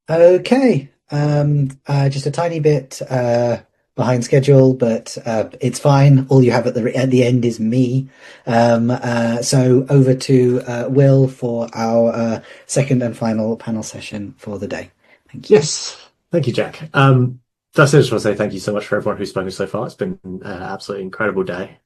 Okay, just a tiny bit behind schedule, but it's fine. All you have at the end is me. So over to Will for our second and final panel session for the day. Thank you. Yes, thank you, Jack. First, I just want to say thank you so much for everyone who's spoken so far. It's been an absolutely incredible day.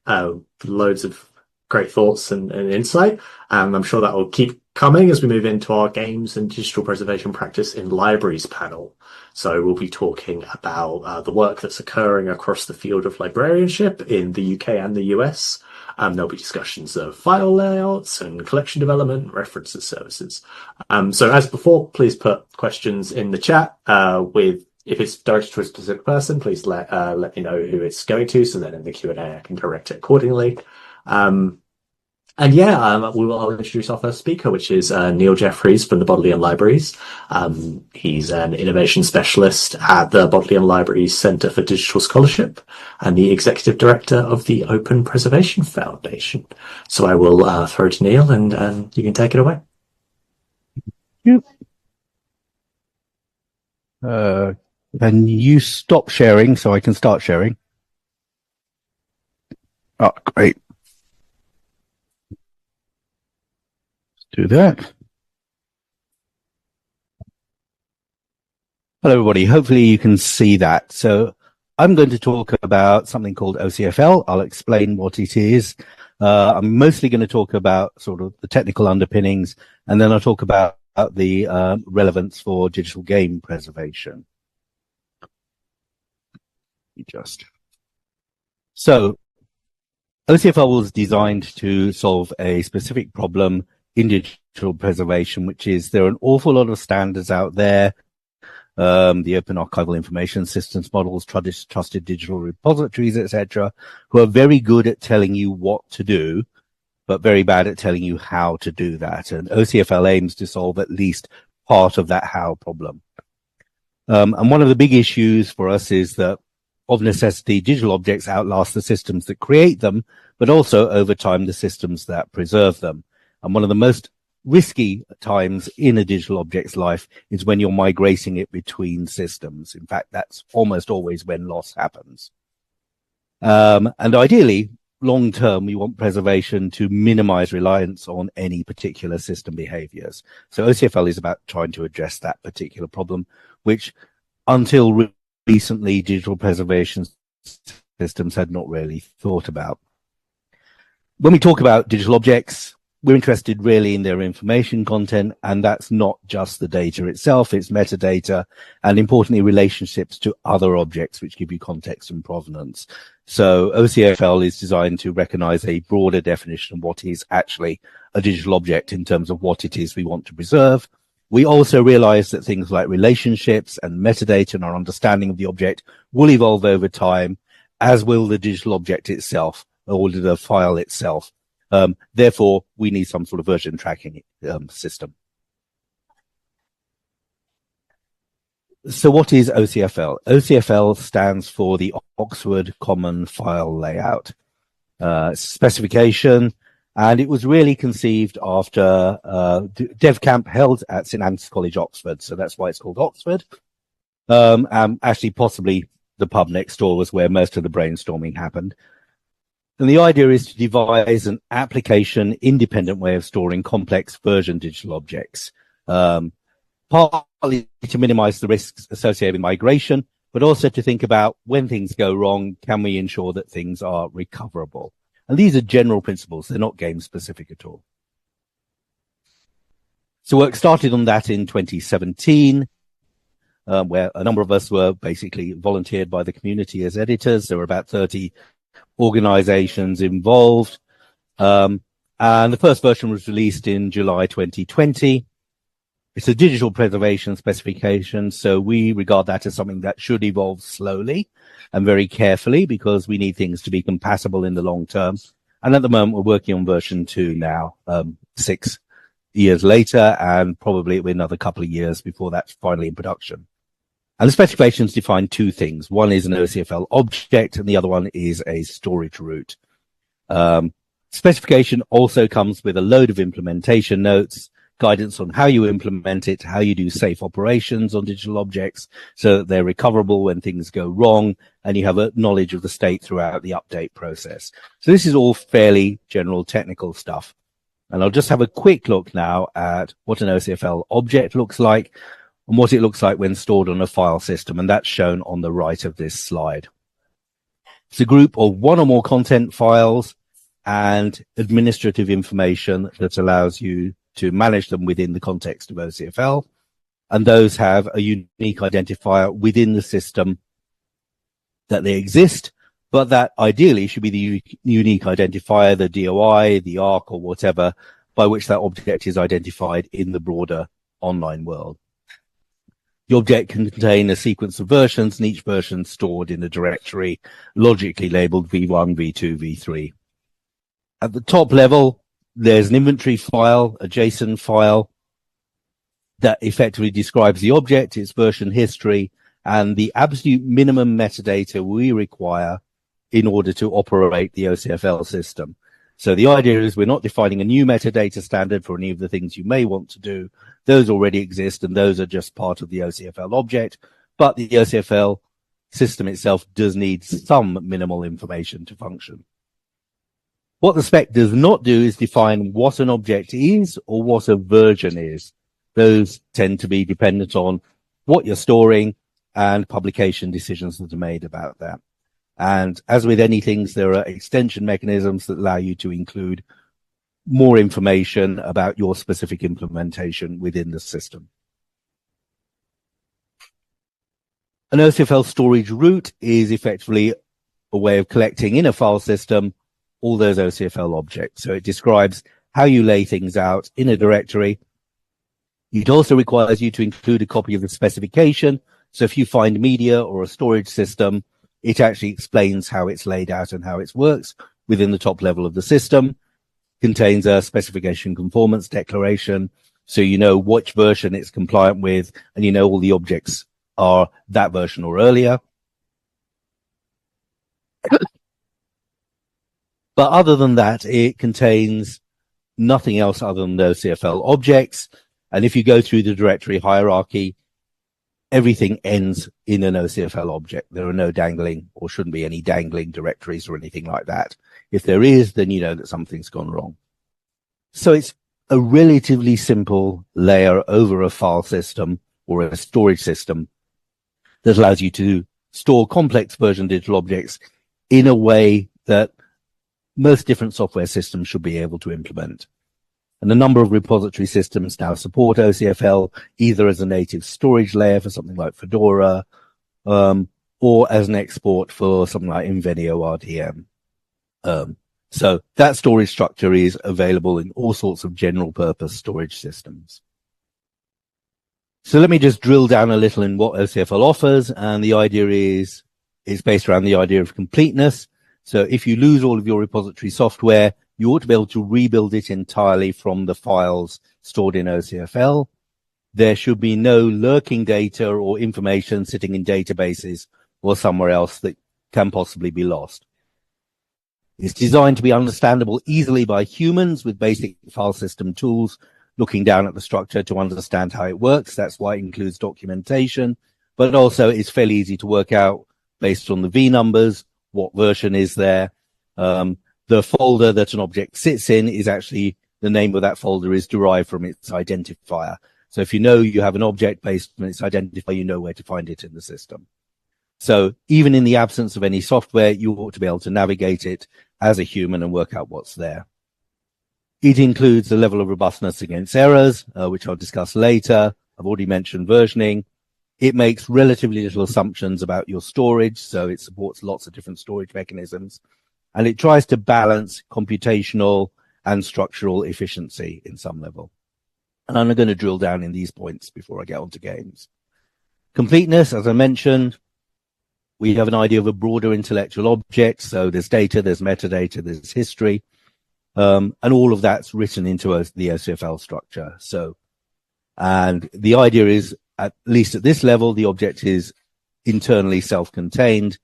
Loads of great thoughts and insight. I'm sure that will keep coming as we move into our games and digital preservation practice in libraries panel. So we'll be talking about the work that's occurring across the field of librarianship in the UK and the US. There'll be discussions of file layouts and collection development, references services. So as before, please put questions in the chat with if it's directed to a specific person, please let me know who it's going to. So then in the Q&A, I can direct it accordingly. I'll introduce our first speaker, which is Neil Jefferies from the Bodleian Libraries. He's an innovation specialist at the Bodleian Library's Centre for Digital Scholarship and the executive director of the Open Preservation Foundation. So I will throw to Neil and you can take it away. Yep. Then you stop sharing so I can start sharing. Oh, great. Do that. Hello, everybody. Hopefully you can see that. So I'm going to talk about something called OCFL. I'll explain what it is. I'm mostly going to talk about sort of the technical underpinnings, and then I'll talk about the relevance for digital game preservation. So OCFL was designed to solve a specific problem in digital preservation, which is there are an awful lot of standards out there. The Open Archival Information Systems models, trusted digital repositories, etc., who are very good at telling you what to do, but very bad at telling you how to do that. And OCFL aims to solve at least part of that how problem. And one of the big issues for us is that, of necessity, digital objects outlast the systems that create them, but also over time the systems that preserve them. And one of the most risky times in a digital object's life is when you're migrating it between systems. In fact, that's almost always when loss happens. And ideally, long term, we want preservation to minimize reliance on any particular system behaviors. So OCFL is about trying to address that particular problem, which until recently, digital preservation systems had not really thought about. When we talk about digital objects, we're interested really in their information content, and that's not just the data itself, it's metadata, and importantly, relationships to other objects which give you context and provenance. So OCFL is designed to recognize a broader definition of what is actually a digital object in terms of what it is we want to preserve. We also realize that things like relationships and metadata and our understanding of the object will evolve over time, as will the digital object itself, or the file itself. Therefore, we need some sort of version tracking system. So what is OCFL? OCFL stands for the Oxford Common File Layout. Specification, and it was really conceived after Dev Camp held at St Anne's College, Oxford. So that's why it's called Oxford. Actually, possibly the pub next door was where most of the brainstorming happened. And the idea is to devise an application-independent way of storing complex version digital objects, partly to minimize the risks associated with migration, but also to think about when things go wrong, can we ensure that things are recoverable? And these are general principles. They're not game-specific at all. So work started on that in 2017, where a number of us were basically volunteered by the community as editors. There were about 30 organizations involved. And the first version was released in July 2020. It's a digital preservation specification, so we regard that as something that should evolve slowly and very carefully because we need things to be compatible in the long term. And at the moment, we're working on version 2 now, 6 years later, and probably it'll be another couple of years before that's finally in production. And the specifications define two things. One is an OCFL object, and the other one is a storage route. Specification also comes with a load of implementation notes guidance on how you implement it, how you do safe operations on digital objects so that they're recoverable when things go wrong, and you have a knowledge of the state throughout the update process. So this is all fairly general technical stuff. And I'll just have a quick look now at what an OCFL object looks like and what it looks like when stored on a file system, and that's shown on the right of this slide. It's a group of one or more content files and administrative information that allows you to manage them within the context of OCFL, and those have a unique identifier within the system that they exist, but that ideally should be the unique identifier, the DOI, the ARC, or whatever, by which that object is identified in the broader online world. The object can contain a sequence of versions, and each version stored in a directory logically labeled V1, V2, V3. At the top level, there's an inventory file, a JSON file, that effectively describes the object, its version history, and the absolute minimum metadata we require in order to operate the OCFL system. So the idea is we're not defining a new metadata standard for any of the things you may want to do. Those already exist, and those are just part of the OCFL object. But the OCFL system itself does need some minimal information to function. What the spec does not do is define what an object is or what a version is. Those tend to be dependent on what you're storing and publication decisions that are made about that. And as with anything, there are extension mechanisms that allow you to include more information about your specific implementation within the system. An OCFL storage root is effectively a way of collecting in a file system all those OCFL objects. So it describes how you lay things out in a directory. It also requires you to include a copy of the specification. So if you find media or a storage system, it actually explains how it's laid out and how it works within the top level of the system. Contains a specification conformance declaration, so you know which version it's compliant with, and you know all the objects are that version or earlier. But other than that, it contains nothing else other than those CFL objects. And if you go through the directory hierarchy, everything ends in an OCFL object. There are no dangling, or shouldn't be any dangling directories or anything like that. If there is, then you know that something's gone wrong. So it's a relatively simple layer over a file system or a storage system that allows you to store complex version digital objects in a way that most different software systems should be able to implement. And a number of repository systems now support OCFL either as a native storage layer for something like Fedora, or as an export for something like Invenio RDM. So that storage structure is available in all sorts of general purpose storage systems. So let me just drill down a little in what OCFL offers. And the idea is based around the idea of completeness. So if you lose all of your repository software, you ought to be able to rebuild it entirely from the files stored in OCFL. There should be no lurking data or information sitting in databases or somewhere else that can possibly be lost. It's designed to be understandable easily by humans with basic file system tools, looking down at the structure to understand how it works. That's why it includes documentation, but also it's fairly easy to work out based on the V numbers, what version is there. The folder that an object sits in is actually, the name of that folder is derived from its identifier. So if you know you have an object based on its identifier, you know where to find it in the system. So even in the absence of any software, you ought to be able to navigate it as a human and work out what's there. It includes a level of robustness against errors, which I'll discuss later. I've already mentioned versioning. It makes relatively little assumptions about your storage, so it supports lots of different storage mechanisms. And it tries to balance computational and structural efficiency in some level. And I'm going to drill down in these points before I get on to games. Completeness, as I mentioned, we have an idea of a broader intellectual object. So there's data, there's metadata, there's history. And all of that's written into the OCFL structure. So, and the idea is, at least at this level, the object is internally self-contained.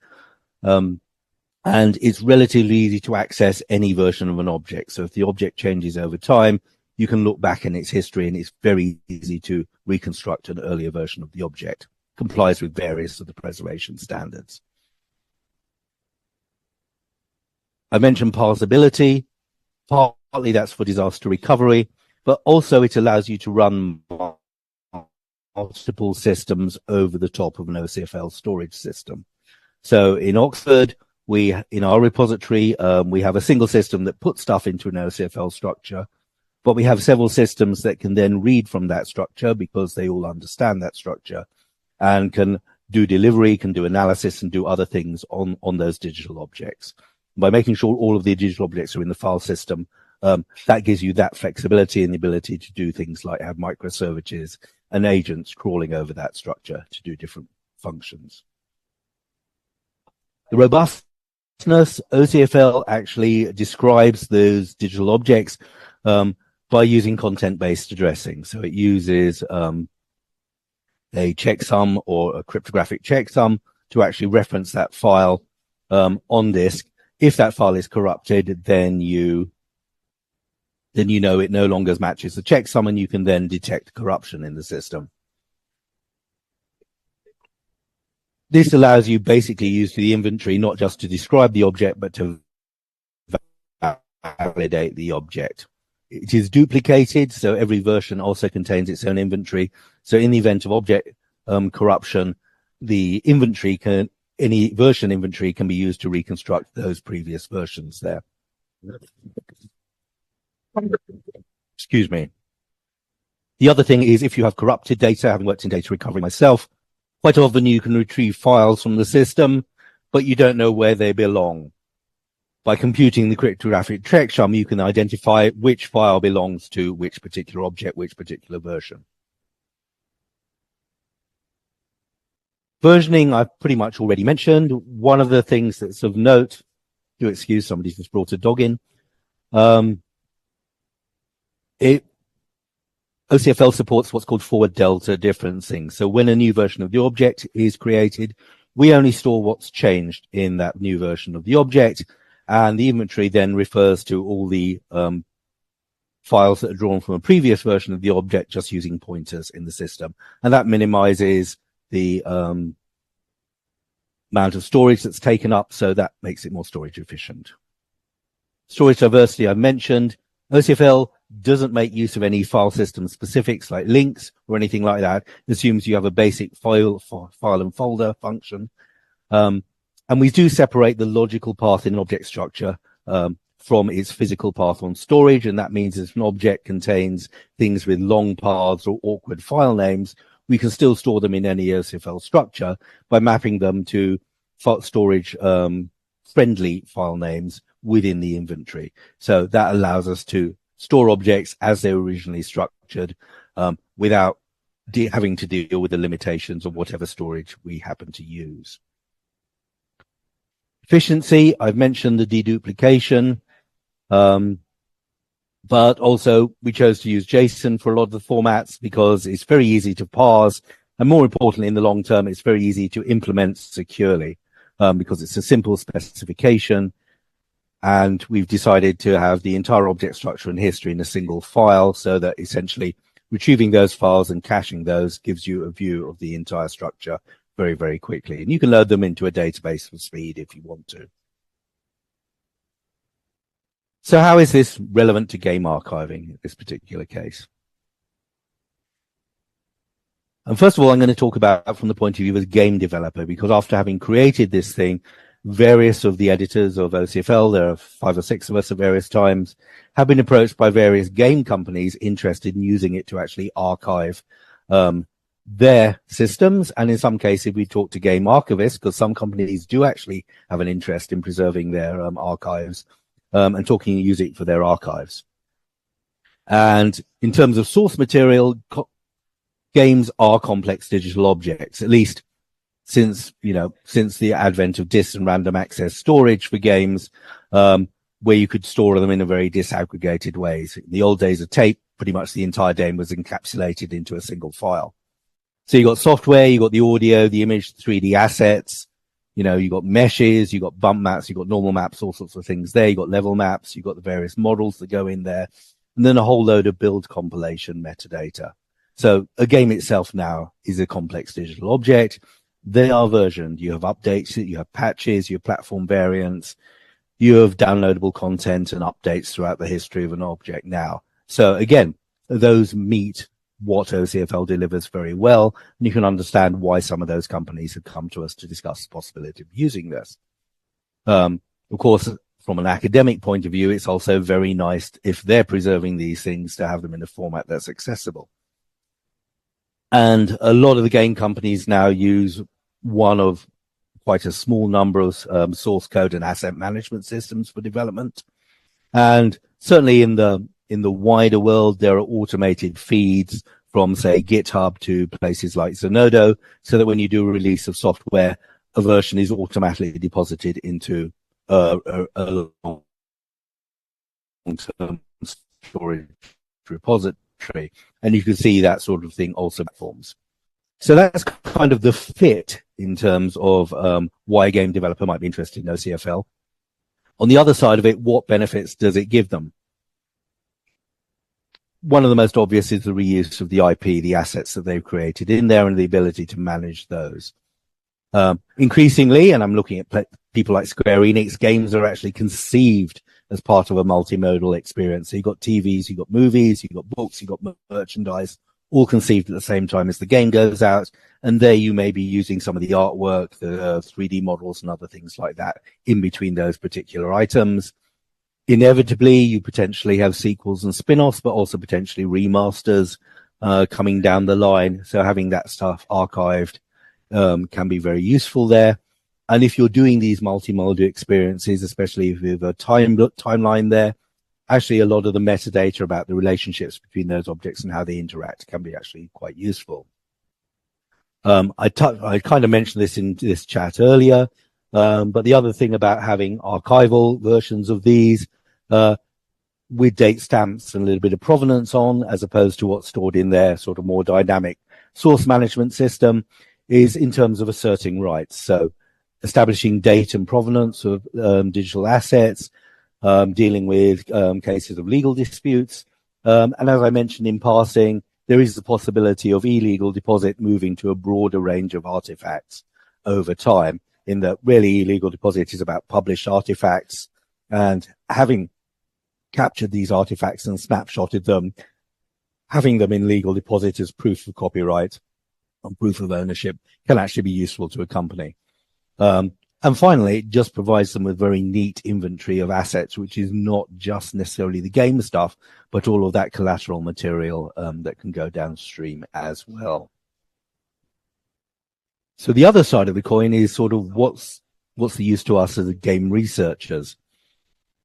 And it's relatively easy to access any version of an object. So if the object changes over time, you can look back in its history, and it's very easy to reconstruct an earlier version of the object. Complies with various of the preservation standards. I mentioned parsability. Partly that's for disaster recovery, but also it allows you to run multiple systems over the top of an OCFL storage system. So in Oxford, in our repository, we have a single system that puts stuff into an OCFL structure, but we have several systems that can then read from that structure because they all understand that structure and can do delivery, can do analysis, and do other things on those digital objects. By making sure all of the digital objects are in the file system, that gives you that flexibility and the ability to do things like have microservices and agents crawling over that structure to do different functions. The robustness, OCFL actually describes those digital objects by using content-based addressing. So it uses a checksum or a cryptographic checksum to actually reference that file on disk. If that file is corrupted, then you know it no longer matches the checksum, and you can then detect corruption in the system. This allows you basically use the inventory not just to describe the object, but to validate the object. It is duplicated, so every version also contains its own inventory. So in the event of object corruption, the inventory any version inventory can be used to reconstruct those previous versions there. Excuse me. The other thing is, if you have corrupted data, having worked in data recovery myself, quite often you can retrieve files from the system, but you don't know where they belong. By computing the cryptographic checksum, you can identify which file belongs to which particular object, which particular version. Versioning, I've pretty much already mentioned. One of the things that's of note, do excuse, somebody's just brought a dog in. OCFL supports what's called forward delta differencing. So when a new version of the object is created, we only store what's changed in that new version of the object, and the inventory then refers to all the files that are drawn from a previous version of the object just using pointers in the system. And that minimizes the amount of storage that's taken up, so that makes it more storage efficient. Storage diversity I mentioned. OCFL doesn't make use of any file system specifics like links or anything like that. It assumes you have a basic file and folder function. And we do separate the logical path in an object structure from its physical path on storage. And that means if an object contains things with long paths or awkward file names, we can still store them in any OCFL structure by mapping them to storage friendly file names within the inventory. So that allows us to store objects as they were originally structured without having to deal with the limitations of whatever storage we happen to use. Efficiency, I've mentioned the deduplication, but also we chose to use JSON for a lot of the formats because it's very easy to parse, and more importantly, in the long term, it's very easy to implement securely because it's a simple specification. And we've decided to have the entire object structure and history in a single file, so that essentially retrieving those files and caching those gives you a view of the entire structure very, very quickly. And you can load them into a database for speed if you want to. So how is this relevant to game archiving in this particular case? And first of all, I'm going to talk about from the point of view of a game developer, because after having created this thing, various of the editors of OCFL, there are 5 or 6 of us at various times, have been approached by various game companies interested in using it to actually archive their systems. And in some cases, we talk to game archivists, because some companies do actually have an interest in preserving their archives and talking and using it for their archives. And in terms of source material, games are complex digital objects, at least since the advent of disk and random access storage for games, where you could store them in a very disaggregated ways. In the old days of tape, pretty much the entire game was encapsulated into a single file. So you got software, you got the audio, the image, the 3D assets, you got meshes, you got bump maps, you got normal maps, all sorts of things there. You got level maps, you got the various models that go in there. and then a whole load of build compilation metadata. So a game itself now is a complex digital object. They are versioned. You have updates, you have patches, you have platform variants, you have downloadable content and updates throughout the history of an object now. So again, those meet what OCFL delivers very well, and you can understand why some of those companies have come to us to discuss the possibility of using this. Of course, from an academic point of view, it's also very nice if they're preserving these things to have them in a format that's accessible. And a lot of the game companies now use one of quite a small number of source code and asset management systems for development. And certainly in the wider world, there are automated feeds from, say, GitHub to places like Zenodo, so that when you do a release of software, a version is automatically deposited into a long-term storage repository. And you can see that sort of thing also platforms. So that's kind of the fit in terms of why a game developer might be interested in OCFL. On the other side of it, what benefits does it give them? One of the most obvious is the reuse of the IP, the assets that they've created in there, and the ability to manage those. Increasingly, and I'm looking at people like Square Enix, games are actually conceived as part of a multimodal experience. So you've got TVs, you've got movies, you've got books, you've got merchandise, all conceived at the same time as the game goes out. And there you may be using some of the artwork, the 3D models and other things like that in between those particular items. Inevitably, you potentially have sequels and spin-offs, but also potentially remasters coming down the line. So having that stuff archived can be very useful there. And if you're doing these multimodal experiences, especially with a timeline there, actually a lot of the metadata about the relationships between those objects and how they interact can be actually quite useful. I kind of mentioned this in this chat earlier, but the other thing about having archival versions of these with date stamps and a little bit of provenance on, as opposed to what's stored in their sort of more dynamic source management system, is in terms of asserting rights. So establishing date and provenance of digital assets, dealing with cases of legal disputes. And as I mentioned in passing, there is the possibility of illegal deposit moving to a broader range of artifacts over time, in that really illegal deposit is about published artifacts, and having captured these artifacts and snapshotted them, having them in legal deposit as proof of copyright and proof of ownership can actually be useful to a company. And finally, it just provides them with very neat inventory of assets, which is not just necessarily the game stuff, but all of that collateral material that can go downstream as well. So the other side of the coin is sort of what's the use to us as game researchers?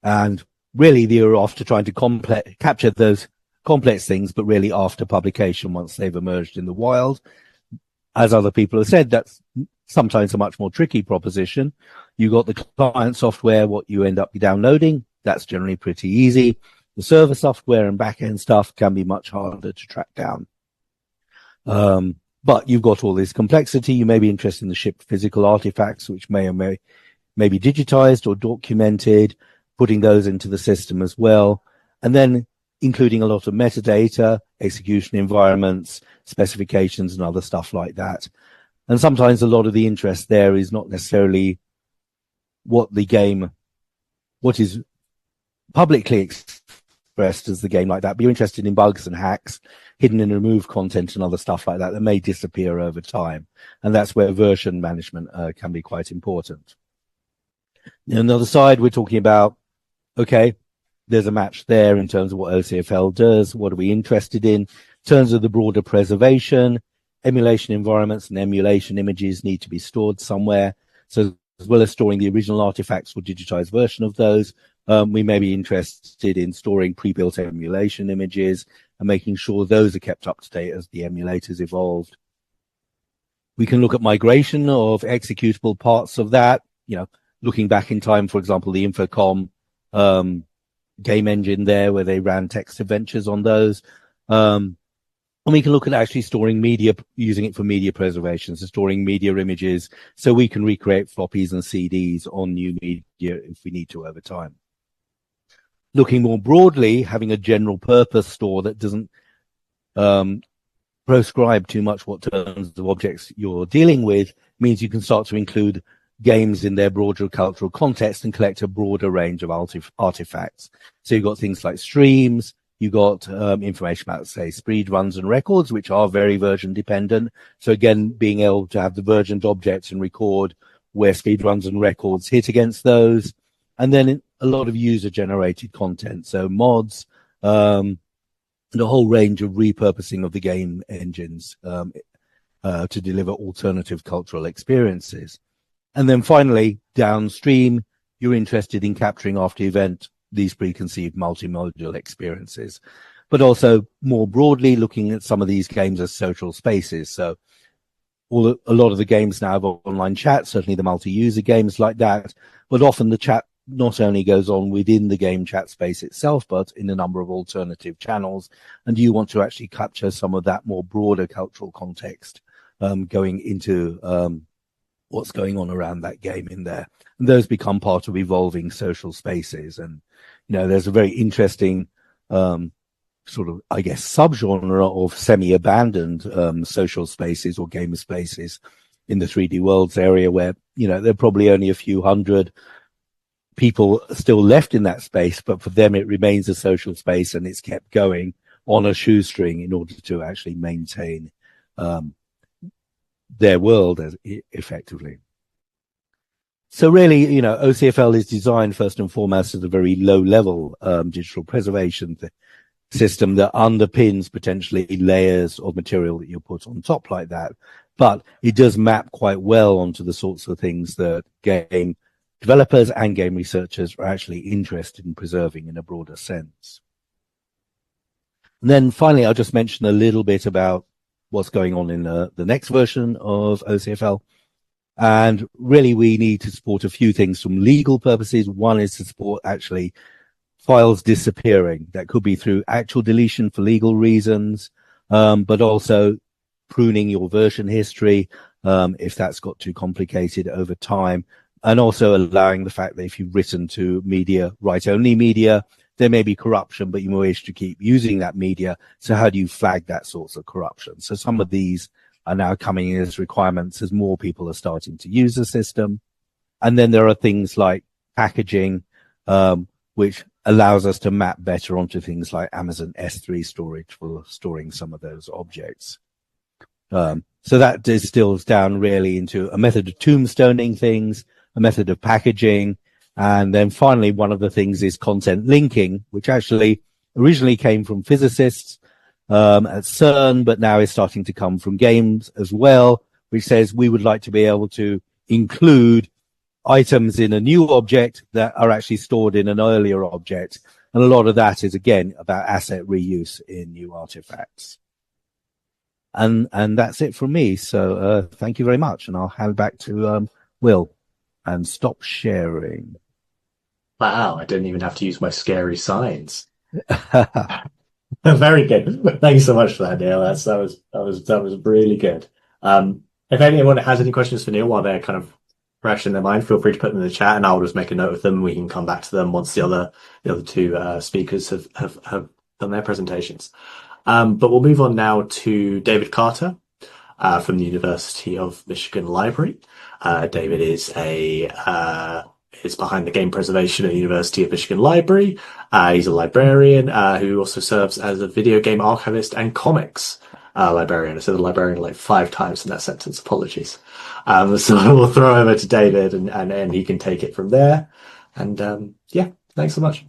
And really, they're after trying to capture those complex things, but really after publication, once they've emerged in the wild. As other people have said, that's sometimes a much more tricky proposition. You got the client software, what you end up downloading, that's generally pretty easy. The server software and back-end stuff can be much harder to track down. But you've got all this complexity. You may be interested in the shipped physical artifacts, which may be digitized or documented, putting those into the system as well. And then including a lot of metadata, execution environments, specifications, and other stuff like that. And sometimes a lot of the interest there is not necessarily what is publicly expressed as the game like that, but you're interested in bugs and hacks, hidden and removed content and other stuff like that may disappear over time. And that's where version management can be quite important. On the other side, we're talking about, okay, there's a match there in terms of what OCFL does. What are we interested in? In terms of the broader preservation, emulation environments and emulation images need to be stored somewhere. So as well as storing the original artifacts or digitized version of those, we may be interested in storing pre-built emulation images and making sure those are kept up to date as the emulators evolved. We can look at migration of executable parts of that, looking back in time, for example, the Infocom game engine there, where they ran text adventures on those. And we can look at actually storing media, using it for media preservation, so storing media images, so we can recreate floppies and CDs on new media if we need to over time. Looking more broadly, having a general purpose store that doesn't proscribe too much what terms of objects you're dealing with means you can start to include games in their broader cultural context and collect a broader range of artifacts. So you've got things like streams, you've got information about, say, speed runs and records, which are very version dependent. So again, being able to have the versioned objects and record where speed runs and records hit against those. And then a lot of user generated content. So mods, and a whole range of repurposing of the game engines to deliver alternative cultural experiences. And then finally, downstream, you're interested in capturing after event these preconceived multimodal experiences, but also more broadly looking at some of these games as social spaces. So a lot of the games now have online chat, certainly the multi-user games like that, but often the chat not only goes on within the game chat space itself, but in a number of alternative channels. And you want to actually capture some of that more broader cultural context going into what's going on around that game in there. And those become part of evolving social spaces. And, you know, there's a very interesting sort of, I guess, subgenre of semi-abandoned social spaces or game spaces in the 3D Worlds area where, you know, there are probably only a few hundred people still left in that space, but for them it remains a social space and it's kept going on a shoestring in order to actually maintain their world as effectively. So really, you know, OCFL is designed first and foremost as a very low level digital preservation system that underpins potentially layers of material that you put on top like that. But it does map quite well onto the sorts of things that game developers and game researchers are actually interested in preserving in a broader sense. And then finally, I'll just mention a little bit about what's going on in the next version of OCFL. And really, we need to support a few things from legal purposes. One is to support actually files disappearing. That could be through actual deletion for legal reasons, but also pruning your version history if that's got too complicated over time. And also allowing the fact that if you've written to media, write-only media, there may be corruption, but you may wish to keep using that media. So how do you flag that sorts of corruption? So some of these are now coming in as requirements as more people are starting to use the system. And then there are things like packaging, which allows us to map better onto things like Amazon S3 storage for storing some of those objects. So that distills down really into a method of tombstoning things, a method of packaging, and then finally one of the things is content linking, which actually originally came from physicists at CERN, but now is starting to come from games as well, which says we would like to be able to include items in a new object that are actually stored in an earlier object. And a lot of that is, again, about asset reuse in new artifacts. And that's it from me. So thank you very much. And I'll hand back to Will and stop sharing. Wow, I didn't even have to use my scary signs. Very good. Thank you so much for that, Neil. That was really good. If anyone has any questions for Neil while they're kind of fresh in their mind, feel free to put them in the chat, and I'll just make a note of them. We can come back to them once the other two speakers have done their presentations. But we'll move on now to David Carter from the University of Michigan Library. David is is behind the game preservation at the University of Michigan Library. He's a librarian who also serves as a video game archivist and comics librarian. I said the librarian like 5 times in that sentence. Apologies. So we'll throw over to David and he can take it from there. And yeah, thanks so much.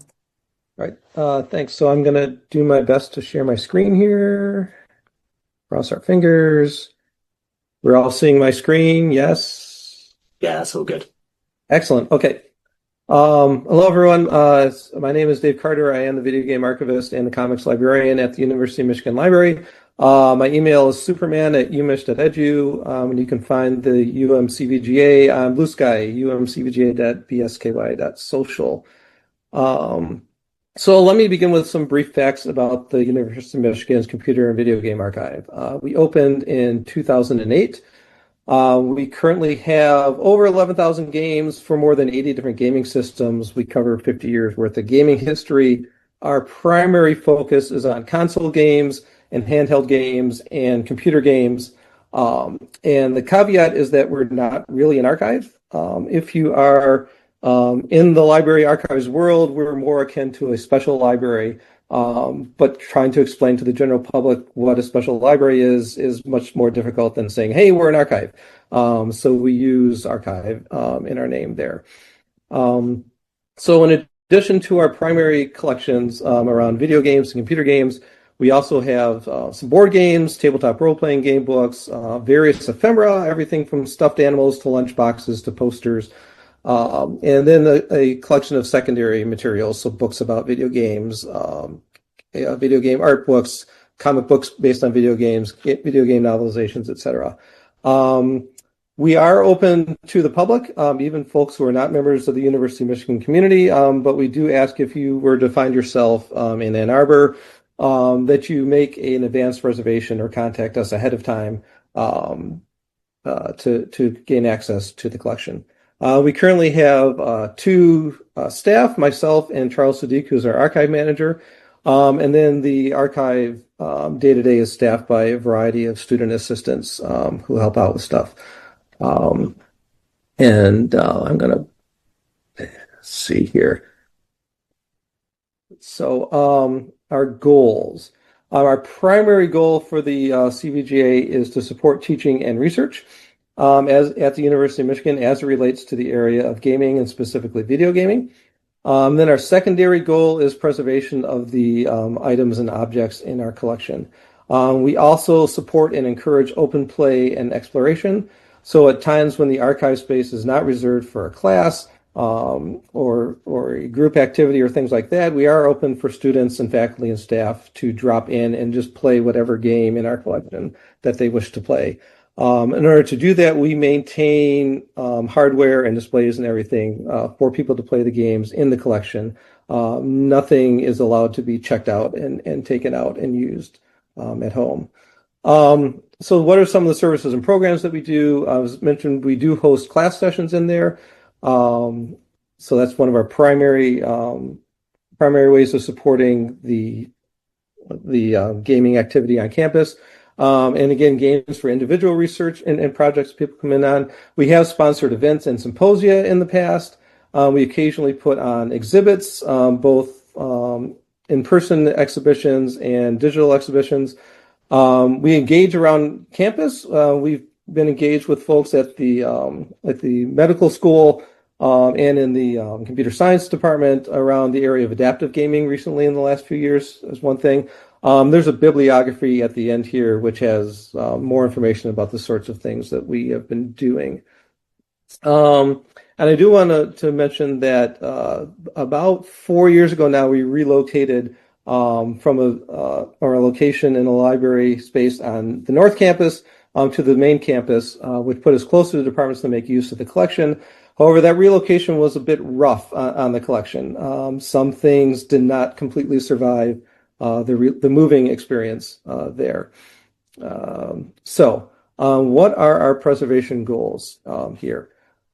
All right. Thanks. So I'm going to do my best to share my screen here. Cross our fingers. We're all seeing my screen. Yes. Yeah, that's all good. Excellent. Okay. Hello, everyone. My name is Dave Carter. I am the video game archivist and the comics librarian at the University of Michigan Library. My email is superman@umich.edu, and you can find the UMCVGA on Blue Sky, umcvga.bsky.social. So let me begin with some brief facts about the University of Michigan's Computer and Video Game Archive. We opened in 2008. We currently have over 11,000 games for more than 80 different gaming systems. We cover 50 years worth of gaming history. Our primary focus is on console games and handheld games and computer games. And the caveat is that we're not really an archive. If you are in the library archives world, we're more akin to a special library. But trying to explain to the general public what a special library is much more difficult than saying, hey, we're an archive. So we use archive in our name there. So in addition to our primary collections around video games and computer games, we also have some board games, tabletop role-playing game books, various ephemera, everything from stuffed animals to lunchboxes to posters, and then a collection of secondary materials, so books about video games, video game art books, comic books based on video games, video game novelizations, etc. We are open to the public, even folks who are not members of the University of Michigan community, but we do ask if you were to find yourself in Ann Arbor, that you make an advanced reservation or contact us ahead of time to gain access to the collection. We currently have two staff, myself and Charles Sadiq, who's our archive manager. And then the archive day-to-day is staffed by a variety of student assistants who help out with stuff. I'm going to see here. So our goals. Our primary goal for the CVGA is to support teaching and research as at the University of Michigan as it relates to the area of gaming and specifically video gaming. Then our secondary goal is preservation of the items and objects in our collection. We also support and encourage open play and exploration. So at times when the archive space is not reserved for a class or a group activity or things like that, we are open for students and faculty and staff to drop in and just play whatever game in our collection that they wish to play. In order to do that, we maintain hardware and displays and everything for people to play the games in the collection. Nothing is allowed to be checked out and taken out and used at home. So what are some of the services and programs that we do? As mentioned, we do host class sessions in there. So that's one of our primary ways of supporting the gaming activity on campus. And again, games for individual research and projects people come in on. We have sponsored events and symposia in the past. We occasionally put on exhibits, both in-person exhibitions and digital exhibitions. We engage around campus. We've been engaged with folks at the medical school and in the computer science department around the area of adaptive gaming recently in the last few years is one thing. There's a bibliography at the end here which has more information about the sorts of things that we have been doing. And I do want to mention that about 4 years ago now, we relocated from our location in a library space on the North Campus to the main campus, which put us closer to the departments to make use of the collection. However, that relocation was a bit rough on the collection. Some things did not completely survive the moving experience there. So what are our preservation goals here?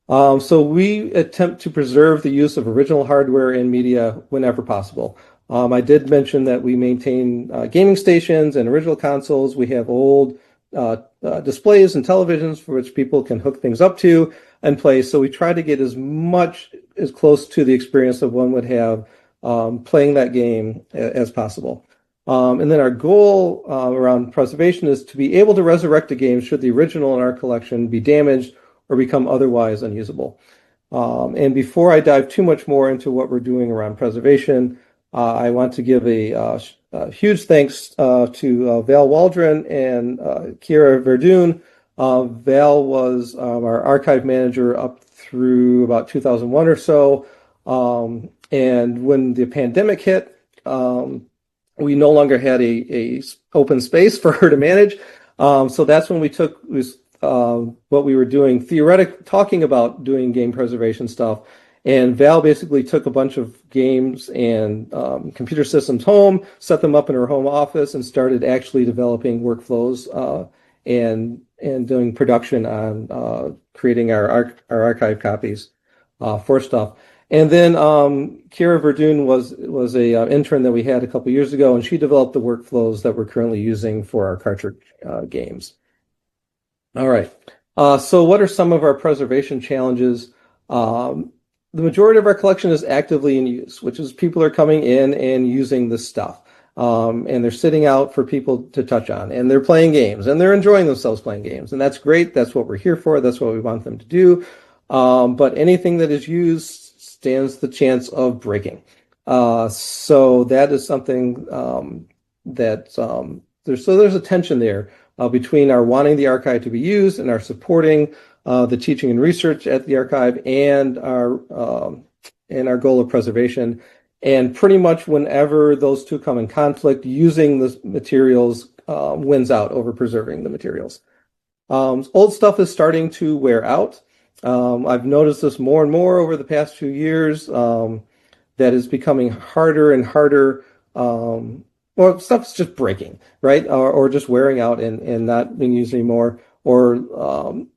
So we attempt to preserve the use of original hardware and media whenever possible. I did mention that we maintain gaming stations and original consoles. We have old displays and televisions for which people can hook things up to and play. So we try to get as close to the experience of one would have playing that game as possible. And then our goal around preservation is to be able to resurrect a game should the original in our collection be damaged or become otherwise unusable. And before I dive too much more into what we're doing around preservation, I want to give a huge thanks to Val Waldron and Kira Verdun. Val was our archive manager up through about 2001 or so. And when the pandemic hit, we no longer had a open space for her to manage. So that's when we took what we were doing, talking about doing game preservation stuff. And Val basically took a bunch of games and computer systems home, set them up in her home office, and started actually developing workflows and and doing production on creating our archive copies for stuff. And then Kira Verdun was a intern that we had a couple years ago, and she developed the workflows that we're currently using for our cartridge games. All right. So what are some of our preservation challenges? The majority of our collection is actively in use, which is people are coming in and using this stuff. And they're sitting out for people to touch on, and they're playing games, and they're enjoying themselves playing games. And that's great. That's what we're here for. That's what we want them to do. But anything that is used stands the chance of breaking. So that is something that there's a tension there between our wanting the archive to be used and our supporting the teaching and research at the archive and our goal of preservation. And pretty much whenever those two come in conflict, using the materials wins out over preserving the materials. Old stuff is starting to wear out. I've noticed this more and more over the past few years. That is becoming harder and harder. Well, stuff's just breaking, right? Or just wearing out and not being used anymore. Or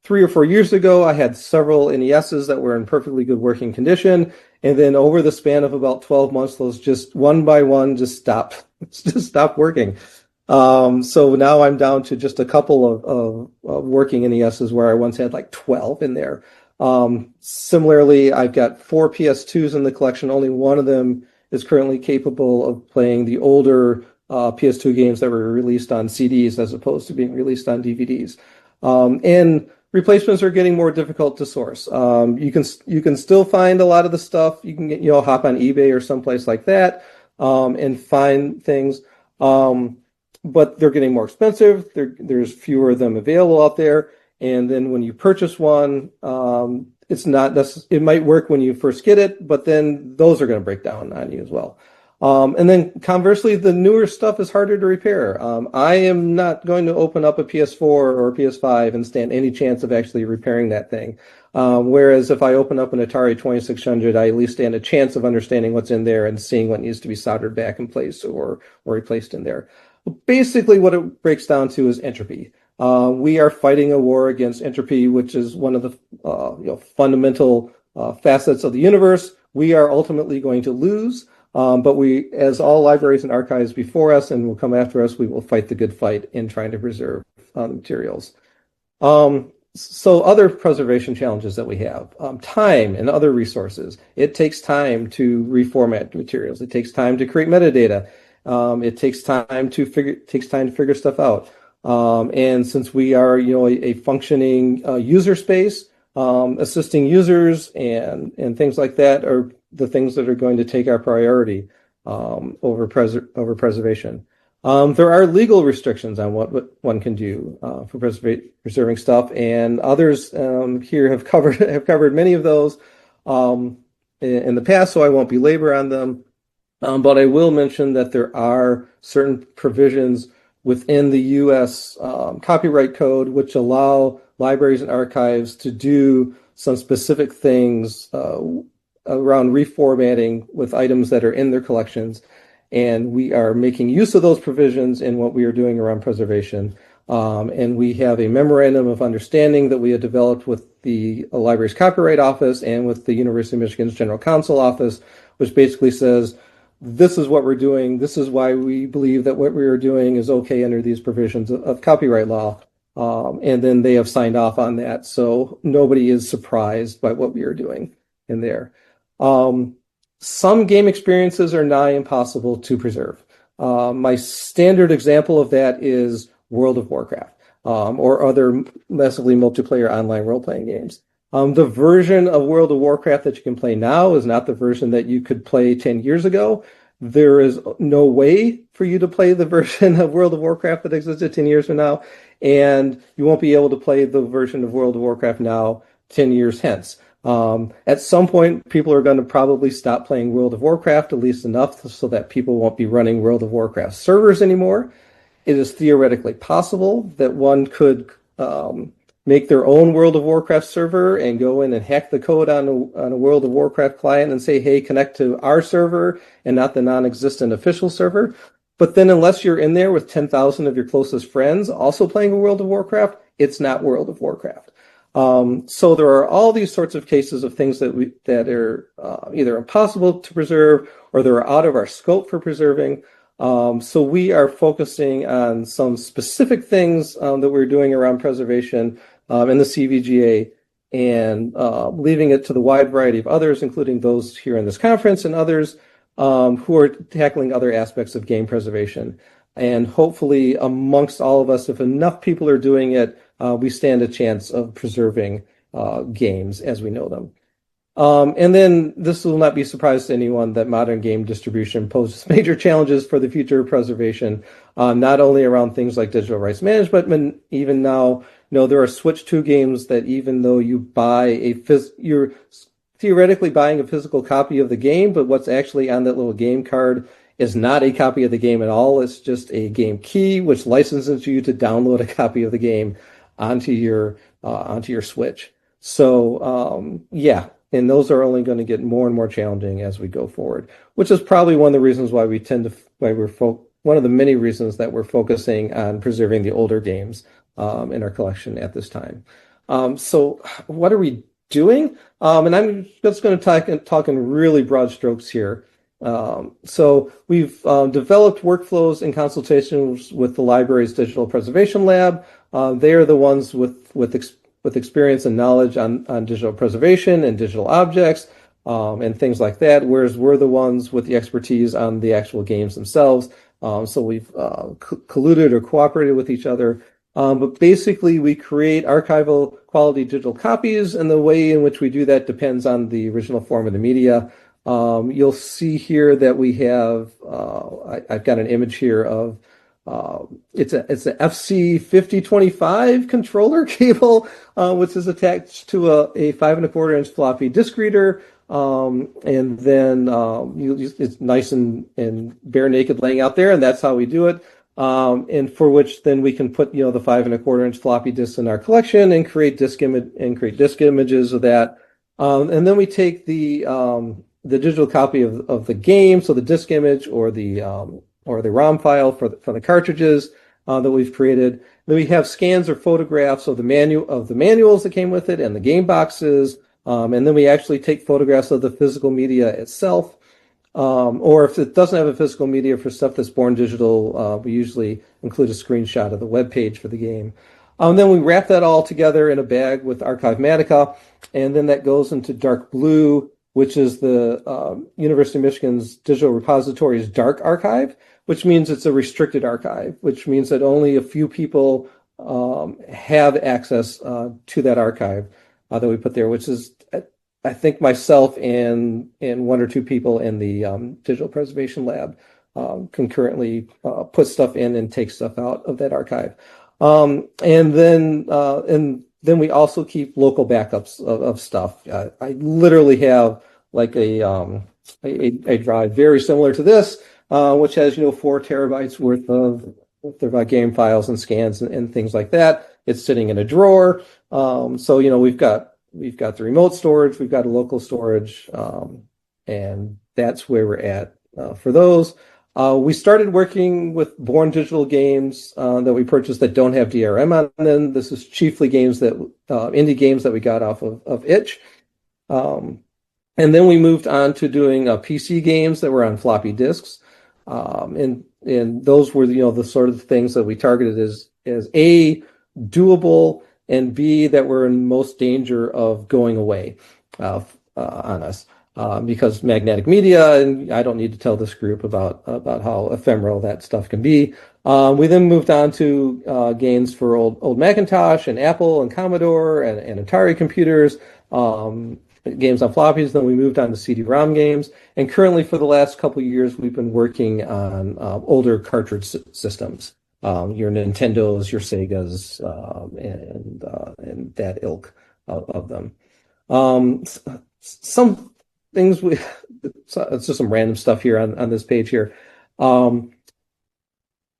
3 or 4 years ago, I had several NESs that were in perfectly good working condition. And then over the span of about 12 months, those just one by one just stopped working. So now I'm down to just a couple of working NESs where I once had like 12 in there. Similarly, I've got 4 PS2s in the collection. Only one of them is currently capable of playing the older PS2 games that were released on CDs as opposed to being released on DVDs. And replacements are getting more difficult to source. You can still find a lot of the stuff. You can hop on eBay or someplace like that and find things. But they're getting more expensive. There's fewer of them available out there. And then when you purchase one, it might work when you first get it, but then those are going to break down on you as well. And then conversely, the newer stuff is harder to repair. I am not going to open up a PS4 or a PS5 and stand any chance of actually repairing that thing. Whereas if I open up an Atari 2600, I at least stand a chance of understanding what's in there and seeing what needs to be soldered back in place or replaced in there. Basically, what it breaks down to is entropy. We are fighting a war against entropy, which is one of the fundamental facets of the universe. We are ultimately going to lose, but we, as all libraries and archives before us and will come after us, we will fight the good fight in trying to preserve the materials. So other preservation challenges that we have, time and other resources. It takes time to reformat materials. It takes time to create metadata. It takes time to figure stuff out. And since we are, a functioning user space, assisting users and things like that are the things that are going to take our priority over preservation. There are legal restrictions on what one can do for preserving stuff, and others here have covered many of those in the past, so I won't belabor on them. But I will mention that there are certain provisions within the U.S. Copyright Code which allow libraries and archives to do some specific things around reformatting with items that are in their collections. And we are making use of those provisions in what we are doing around preservation. And we have a memorandum of understanding that we have developed with the Libraries Copyright Office and with the University of Michigan's General Counsel Office, which basically says, this is what we're doing. This is why we believe that what we are doing is okay under these provisions of copyright law. And then they have signed off on that. So nobody is surprised by what we are doing in there. Some game experiences are nigh impossible to preserve. My standard example of that is World of Warcraft or other massively multiplayer online role-playing games. The version of World of Warcraft that you can play now is not the version that you could play 10 years ago. There is no way for you to play the version of World of Warcraft that existed 10 years from now, and you won't be able to play the version of World of Warcraft now 10 years hence. At some point, people are going to probably stop playing World of Warcraft, at least enough so that people won't be running World of Warcraft servers anymore. It is theoretically possible that one could make their own World of Warcraft server and go in and hack the code on a World of Warcraft client and say, hey, connect to our server and not the non-existent official server. But then unless you're in there with 10,000 of your closest friends also playing World of Warcraft, it's not World of Warcraft. So there are all these sorts of cases of things that are either impossible to preserve or they're out of our scope for preserving. So we are focusing on some specific things that we're doing around preservation in the CVGA and leaving it to the wide variety of others, including those here in this conference and others who are tackling other aspects of game preservation. And hopefully amongst all of us, if enough people are doing it, we stand a chance of preserving games as we know them. And then this will not be a surprise to anyone that modern game distribution poses major challenges for the future of preservation, not only around things like digital rights management, but even now, there are Switch 2 games that even though you buy you're theoretically buying a physical copy of the game, but what's actually on that little game card is not a copy of the game at all. It's just a game key, which licenses you to download a copy of the game onto your Switch. So, yeah. And those are only going to get more and more challenging as we go forward, which is probably one of the reasons why one of the many reasons that we're focusing on preserving the older games in our collection at this time. So what are we doing? And I'm just going to talk in really broad strokes here. So we've developed workflows in consultations with the library's digital preservation lab. They are the ones with experience and knowledge on digital preservation and digital objects and things like that, whereas we're the ones with the expertise on the actual games themselves. So we've colluded or cooperated with each other. But basically, we create archival quality digital copies, and the way in which we do that depends on the original form of the media. You'll see here that we have, I've got an image here of it's a FC 5025 controller cable, which is attached to a 5¼ inch floppy disk reader. And then it's nice and bare naked laying out there, and that's how we do it. And for which then we can put the 5¼ inch floppy disks in our collection and create disk images of that. And then we take the digital copy of the game, so the disk image or the ROM file for the cartridges that we've created. Then we have scans or photographs of the manuals that came with it and the game boxes. And then we actually take photographs of the physical media itself. Or if it doesn't have a physical media for stuff that's born digital, we usually include a screenshot of the web page for the game. Then we wrap that all together in a bag with Archivematica, and then that goes into Dark Blue, which is the University of Michigan's digital repository's dark archive, which means it's a restricted archive, which means that only a few people have access to that archive that we put there, which is, I think, myself and one or two people in the digital preservation lab can currently put stuff in and take stuff out of that archive. And then we also keep local backups of stuff. I literally have like a drive very similar to this, which has 4 terabytes worth of game files and scans and things like that. It's sitting in a drawer. So we've got the remote storage, we've got a local storage, and that's where we're at for those. We started working with born digital games that we purchased that don't have DRM on them. This is chiefly games indie games that we got off of itch. And then we moved on to doing PC games that were on floppy disks. And those were the sort of things that we targeted as A, doable, and B, that were in most danger of going away on us. Because magnetic media, and I don't need to tell this group about how ephemeral that stuff can be. We then moved on to games for old Macintosh and Apple and Commodore and Atari computers, games on floppies. Then we moved on to CD-ROM games, and currently for the last couple of years we've been working on older cartridge systems, your Nintendos, your Segas, and that ilk of them. Some things it's just some random stuff here on this page here.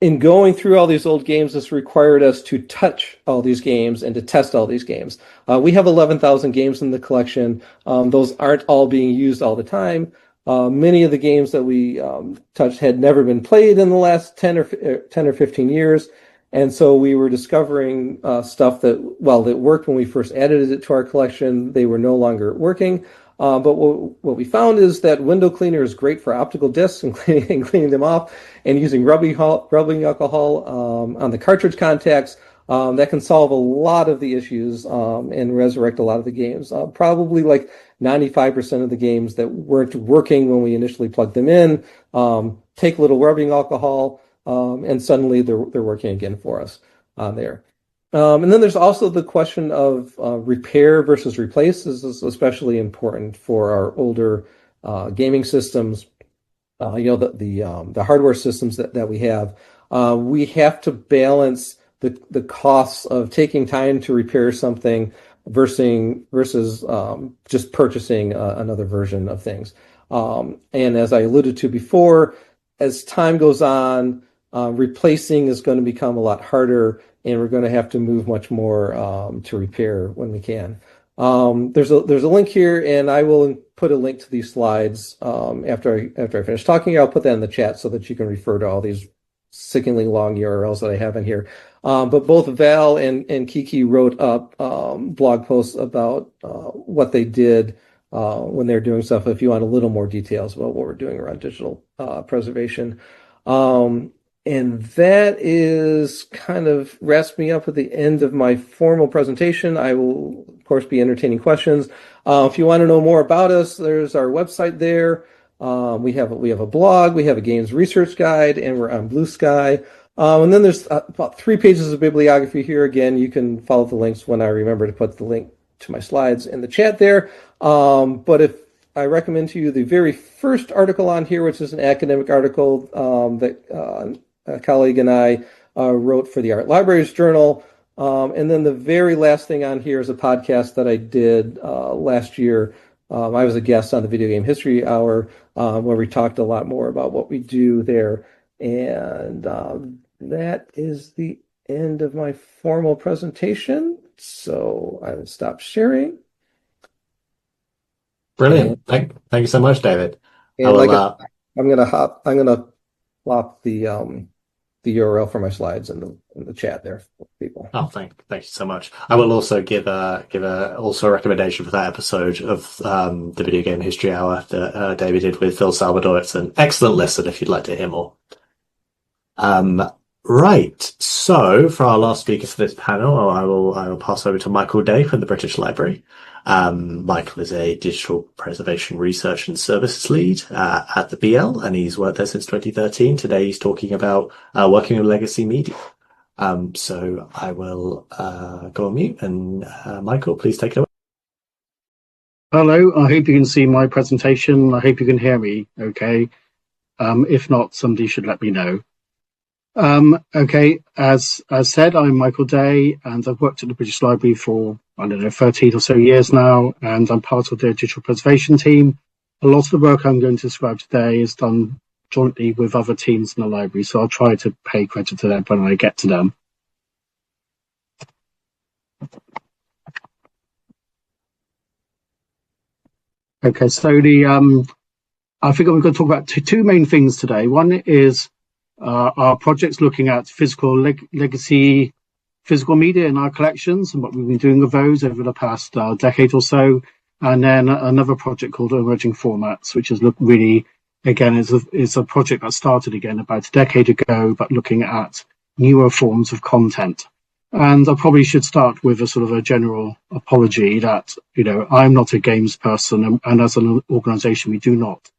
In going through all these old games, this required us to touch all these games and to test all these games. We have 11,000 games in the collection. Those aren't all being used all the time. Many of the games that we touched had never been played in the last 10 or 15 years. And so we were discovering stuff that, while that worked when we first added it to our collection, they were no longer working. But what we found is that window cleaner is great for optical discs and cleaning them off, and using rubbing alcohol on the cartridge contacts. That can solve a lot of the issues and resurrect a lot of the games. Probably like 95% of the games that weren't working when we initially plugged them in, take a little rubbing alcohol, and suddenly they're working again for us there. And then there's also the question of repair versus replace. This is especially important for our older gaming systems. The hardware systems that we have. We have to balance the costs of taking time to repair something versus just purchasing another version of things. And as I alluded to before, as time goes on, replacing is going to become a lot harder, and we're going to have to move much more to repair when we can. There's a link here, and I will put a link to these slides after I finish talking. I'll put that in the chat so that you can refer to all these sickeningly long URLs that I have in here. But both Val and Kiki wrote up blog posts about what they did when they were doing stuff, if you want a little more details about what we're doing around digital preservation. And that is kind of wraps me up at the end of my formal presentation. I will, of course, be entertaining questions. If you want to know more about us, there's our website there. We have a blog, we have a games research guide, and we're on Blue Sky. And then there's about 3 pages of bibliography here. Again, you can follow the links when I remember to put the link to my slides in the chat there. But if I recommend to you the very first article on here, which is an academic article that a colleague and I wrote for the Art Libraries Journal. And then the very last thing on here is a podcast that I did last year. I was a guest on the Video Game History Hour where we talked a lot more about what we do there. And that is the end of my formal presentation. So I will stop sharing. Brilliant. Thank you so much, David. And I'm gonna plop the URL for my slides in the chat there for people. Oh, thank you so much. I will also give also a recommendation for that episode of the Video Game History Hour that David did with Phil Salvador. It's an excellent listen if you'd like to hear more. Right. So for our last speaker for this panel, I will pass over to Michael Day from the British Library. Michael is a digital preservation research and services lead at the BL, and he's worked there since 2013. Today he's talking about working with legacy media. So I will go on mute, and Michael, please take it away. Hello, I hope you can see my presentation. I hope you can hear me okay. If not, somebody should let me know. Okay, as said, I'm Michael Day, and I've worked at the British Library for, 13 or so years now, and I'm part of their digital preservation team. A lot of the work I'm going to describe today is done jointly with other teams in the library, so I'll try to pay credit to them when I get to them. Okay, so I think I'm going to talk about two main things today. One is our projects looking at legacy physical media in our collections and what we've been doing with those over the past decade or so. And then another project called Emerging Formats, which is really, again, is a project that started again about a decade ago, but looking at newer forms of content. And I probably should start with a sort of a general apology that, I'm not a games person, and as an organization, we do not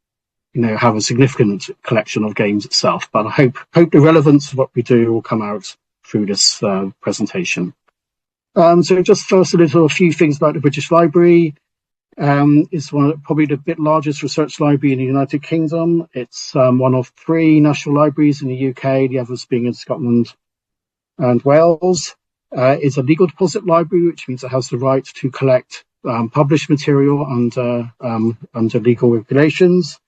have a significant collection of games itself, but I hope the relevance of what we do will come out through this presentation. So just first a few things about the British Library. It's probably the largest research library in the United Kingdom. It's one of 3 national libraries in the UK, the others being in Scotland and Wales. It's a legal deposit library, which means it has the right to collect published material under legal regulations.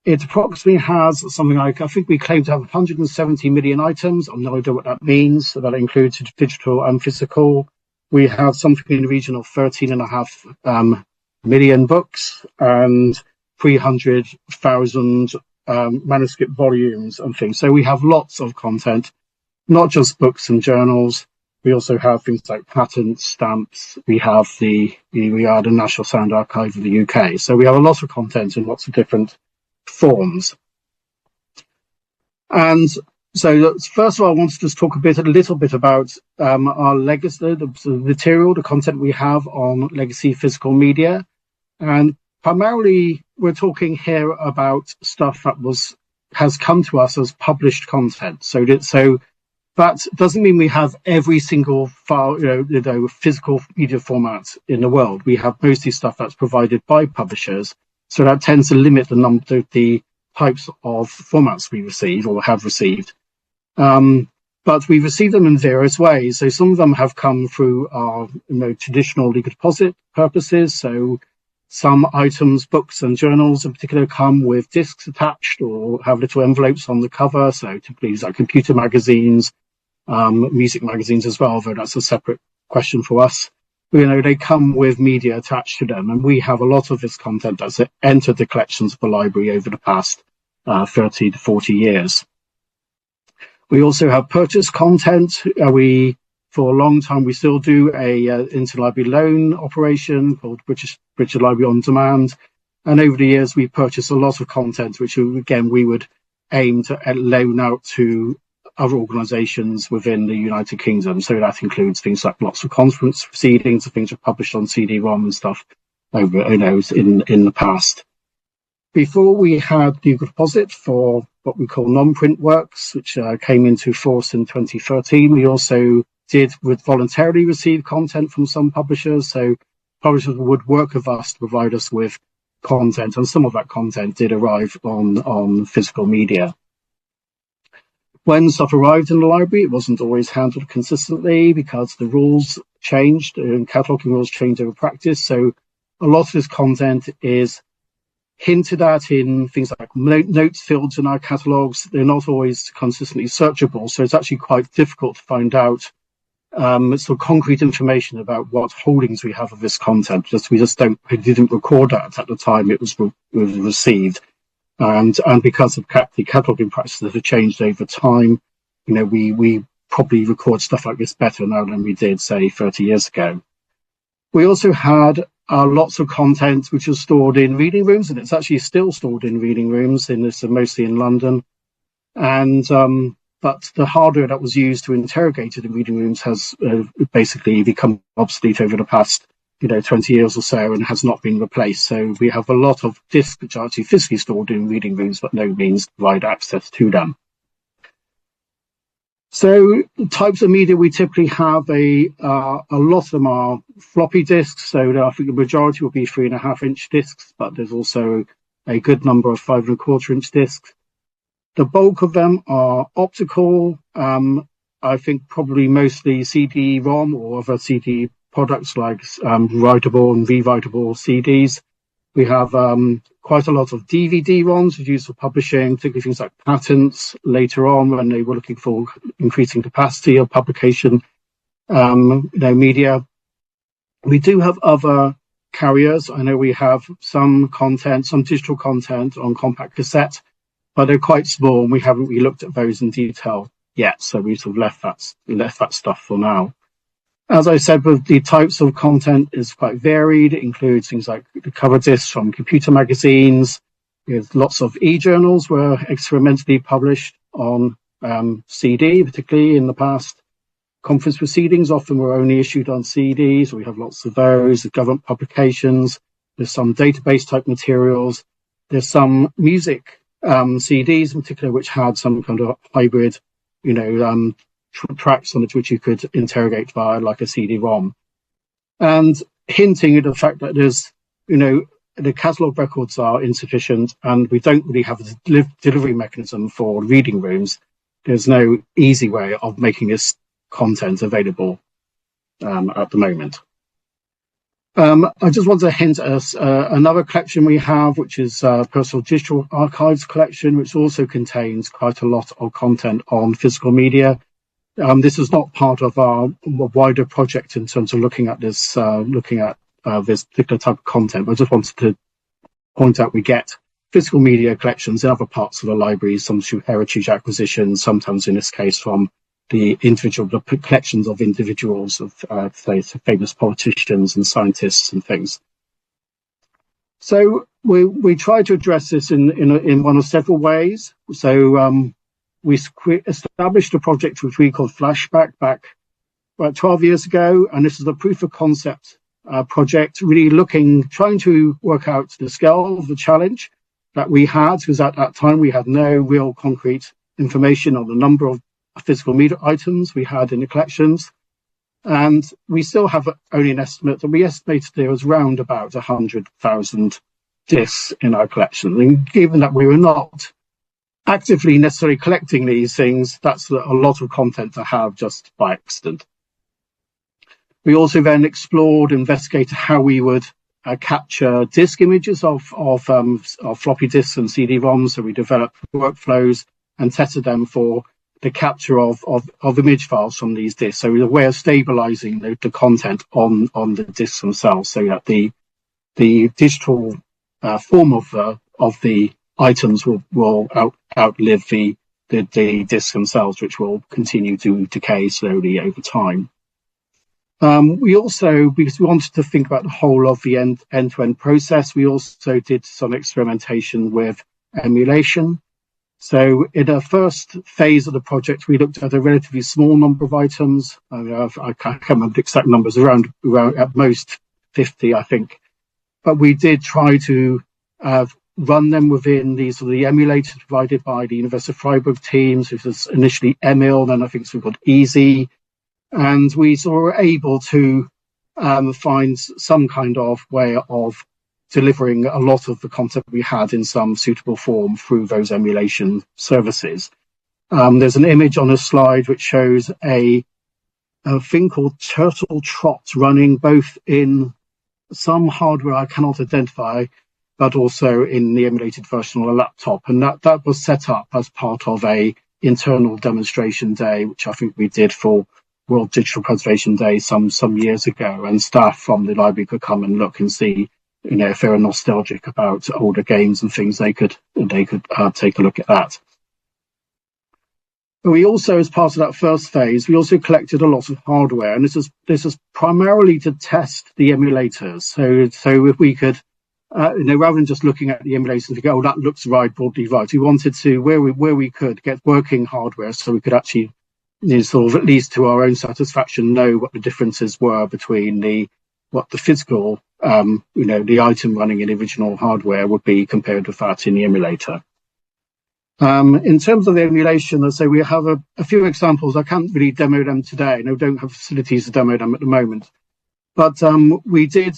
It approximately has something like, I think we claim to have 170 million items. I've no idea what that means. So that includes digital and physical. We have something in the region of 13.5 million books and 300,000 manuscript volumes and things. So we have lots of content, not just books and journals. We also have things like patents, stamps. We are the National Sound Archive of the UK. So we have a lot of content in lots of different forms. And so first of all, I want to just talk a little bit about our legacy, the material, the content we have on legacy physical media. And primarily, we're talking here about stuff that has come to us as published content. So that doesn't mean we have every single file, physical media format in the world. We have mostly stuff that's provided by publishers. So that tends to limit the types of formats we receive or have received. But we receive them in various ways. So some of them have come through our traditional legal deposit purposes. So some items, books and journals in particular, come with discs attached or have little envelopes on the cover. So typically these are computer magazines, music magazines as well, though that's a separate question for us. They come with media attached to them, and we have a lot of this content that's entered the collections of the library over the past 30 to 40 years. We also have purchase content. For a long time, we still do a interlibrary loan operation called British Library on Demand. And over the years, we purchased a lot of content, which again, we would aim to loan out to other organisations within the United Kingdom. So that includes things like lots of conference proceedings, things are published on CD-ROM and stuff over, in the past. Before we had the deposit for what we call non-print works, which came into force in 2013. We also would voluntarily receive content from some publishers. So publishers would work with us to provide us with content, and some of that content did arrive on physical media. When stuff arrived in the library, it wasn't always handled consistently because the rules changed and cataloguing rules changed over practice. So a lot of this content is hinted at in things like notes fields in our catalogues. They're not always consistently searchable, so it's actually quite difficult to find out concrete information about what holdings we have of this content. We didn't record that at the time it was received. And because of the cataloguing practices that have changed over time, we probably record stuff like this better now than we did, say, 30 years ago. We also had lots of content which was stored in reading rooms, and it's actually still stored in reading rooms, mostly in London. And but the hardware that was used to interrogate it in reading rooms has basically become obsolete over the past 20 years or so, and has not been replaced. So we have a lot of discs which are actually physically stored in reading rooms, but no means to provide access to them. So the types of media we typically have, a lot of them are floppy disks. So I think the majority will be 3.5-inch disks, but there's also a good number of 5.25-inch disks. The bulk of them are optical. I think probably mostly CD-ROM or other CD products like writable and rewritable CDs. We have quite a lot of DVD-ROMs used for publishing, particularly things like patents later on when they were looking for increasing capacity of publication media. We do have other carriers. I know we have some digital content on compact cassette, but they're quite small and we haven't really looked at those in detail yet. So we sort of left that stuff for now. As I said, the types of content is quite varied. It includes things like the cover discs from computer magazines. There's lots of e-journals were experimentally published on CD, particularly in the past. Conference proceedings often were only issued on CDs. We have lots of those. The government publications. There's some database type materials. There's some music CDs in particular, which had some kind of hybrid, tracks on it which you could interrogate via like a CD-ROM, and hinting at the fact that there's, the catalogue records are insufficient and we don't really have a delivery mechanism for reading rooms. There's no easy way of making this content available at the moment. I just want to hint at another collection we have, which is Personal Digital Archives collection, which also contains quite a lot of content on physical media. This is not part of our wider project in terms of looking at this particular type of content. I just wanted to point out we get physical media collections in other parts of the library, some through heritage acquisitions, sometimes in this case from the collections of individuals of, say, famous politicians and scientists and things. So we try to address this in one of several ways. So we established a project which we called Flashback back about 12 years ago, and this is a proof of concept project, really trying to work out the scale of the challenge that we had, because at that time we had no real concrete information on the number of physical media items we had in the collections. And we still have only an estimate that we estimated there was around about 100,000 discs in our collection. And given that we were not actively necessarily collecting these things, that's a lot of content to have just by accident. We also then investigated how we would capture disk images of floppy disks and CD-ROMs. So we developed workflows and tested them for the capture of image files from these disks. So a way of stabilizing the content on the disks themselves, so that the digital form of the items will outlive the disks themselves, which will continue to decay slowly over time. We also, because we wanted to think about the whole of the end-to-end process, we also did some experimentation with emulation. So in the first phase of the project, we looked at a relatively small number of items. I can't remember the exact numbers, around at most 50, I think. But we did try to run them within the emulators provided by the University of Freiburg teams, which was initially Emil, then I think it's called Easy. And we were able to find some kind of way of delivering a lot of the content we had in some suitable form through those emulation services. There's an image on a slide which shows a thing called Turtle Trot running both in some hardware I cannot identify, but also in the emulated version on a laptop. And that was set up as part of a internal demonstration day, which I think we did for World Digital Preservation Day some years ago. And staff from the library could come and look and see, if they were nostalgic about older games and things, they could take a look at that. We also, as part of that first phase, we also collected a lot of hardware, and this is primarily to test the emulators. So if we could, rather than just looking at the emulators and go, oh, that looks broadly right, we wanted to, where we could, get working hardware so we could actually, at least to our own satisfaction, know what the differences were between what the physical, the item running in original hardware would be compared with that in the emulator. In terms of the emulation, as I say, we have a few examples. I can't really demo them today, and I don't have facilities to demo them at the moment. But we did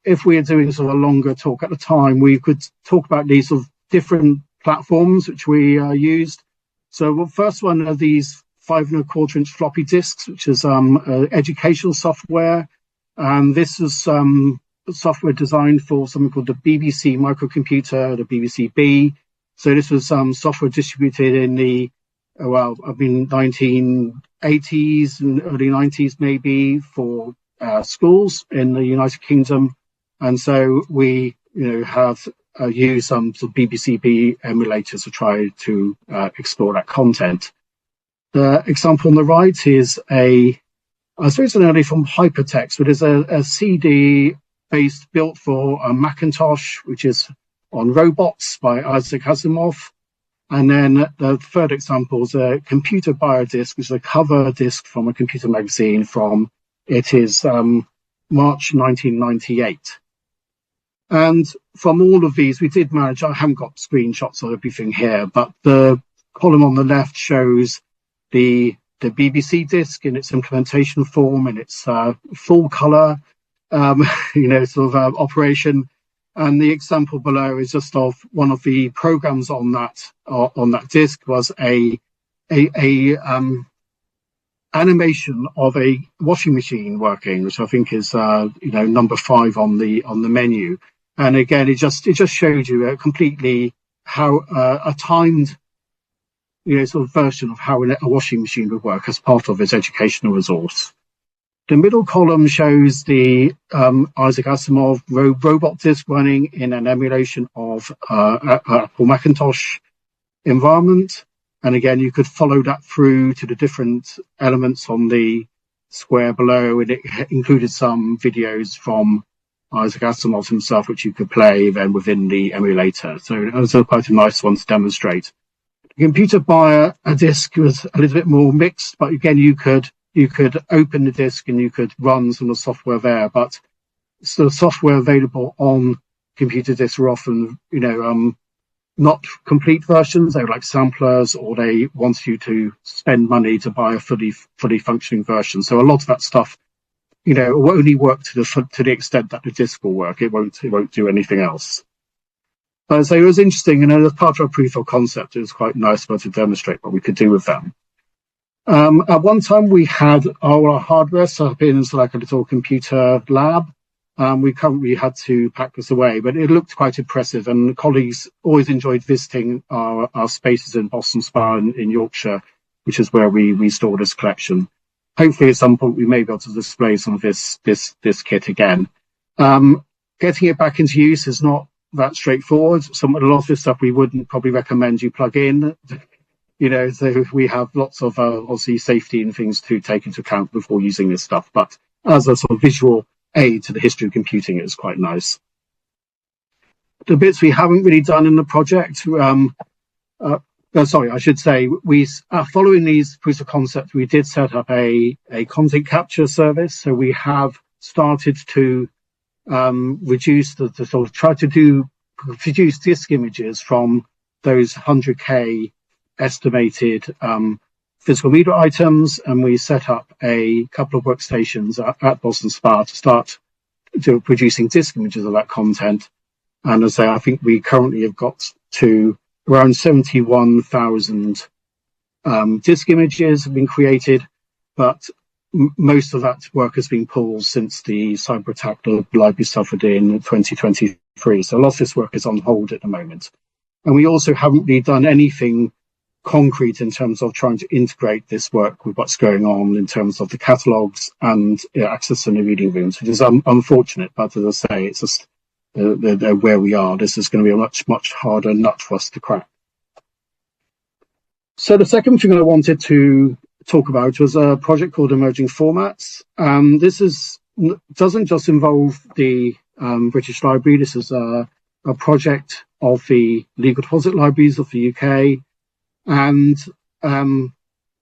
if we are doing a longer talk at the time, we could talk about these different platforms which we used. So the first one are these 5¼ floppy disks, which is educational software. This is software designed for something called the BBC microcomputer, the BBC B. So this was software distributed in the 1980s and early 90s, maybe, for schools in the United Kingdom. And so we, have used some BBC B emulators to try to explore that content. The example on the right is I suppose an early from Hypertext, but it's a CD built for a Macintosh, which is on Robots by Isaac Asimov. And then the third example is a computer biodisc, which is a cover disc from a computer magazine March 1998. And from all of these, we did manage, I haven't got screenshots of everything here, but the column on the left shows the BBC disc in its implementation form, in its full color, operation. And the example below is just of one of the programs on that disk was a animation of a washing machine working, which I think is number 5 on the menu. And again, it just showed you completely how a timed version of how a washing machine would work as part of its educational resource. The middle column shows the Isaac Asimov robot disk running in an emulation of Apple Macintosh environment. And again, you could follow that through to the different elements on the square below, and it included some videos from Isaac Asimov himself, which you could play then within the emulator. So it was quite a nice one to demonstrate. The computer via a disk was a little bit more mixed, but again, you could open the disk and you could run some of the software there, but the software available on computer disks were often, not complete versions. They were like samplers, or they wanted you to spend money to buy a fully functioning version. So a lot of that stuff, will only work to the extent that the disk will work. It won't do anything else. So it was interesting, as part of our proof of concept, it was quite nice to demonstrate what we could do with them. At one time, we had our hardware set up in like a little computer lab. We currently had to pack this away, but it looked quite impressive, and colleagues always enjoyed visiting our spaces in Boston Spa in Yorkshire, which is where we store this collection. Hopefully, at some point, we may be able to display some of this kit again. Getting it back into use is not that straightforward. A lot of this stuff we wouldn't probably recommend you plug in. So we have lots of obviously safety and things to take into account before using this stuff. But as a sort of visual aid to the history of computing, it is quite nice. The bits we haven't really done in the project, I should say, we following these proofs of concept, we did set up a content capture service. So we have started to reduce the sort of try to produce disk images from those 100K estimated physical media items, and we set up a couple of workstations at Boston Spa to start producing disk images of that content. And as I say, I think we currently have got to around 71,000 disk images have been created, but most of that work has been paused since the cyber attack the library suffered in 2023. So a lot of this work is on hold at the moment. And we also haven't really done anything concrete in terms of trying to integrate this work with what's going on in terms of the catalogues and access to the reading rooms, which is unfortunate. But as I say, it's just where we are. This is going to be a much, much harder nut for us to crack. So the second thing I wanted to talk about was a project called Emerging Formats. This doesn't just involve the British Library. This is a project of the legal deposit libraries of the UK. And I'm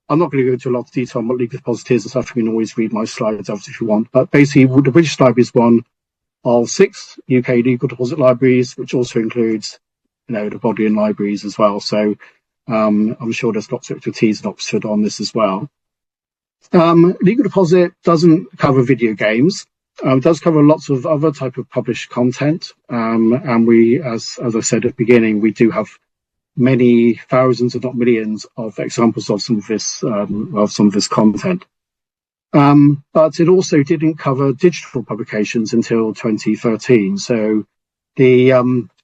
not going to go into a lot of detail on what legal deposit is and stuff. You can always read my slides if you want. But basically, the British Library is one of 6 UK legal deposit libraries, which also includes, the Bodleian Libraries as well. So I'm sure there's lots of expertise in Oxford on this as well. Legal deposit doesn't cover video games. It does cover lots of other type of published content. And we, as I said at the beginning, we do have many thousands, if not millions, of examples of some of this content. But it also didn't cover digital publications until 2013. So the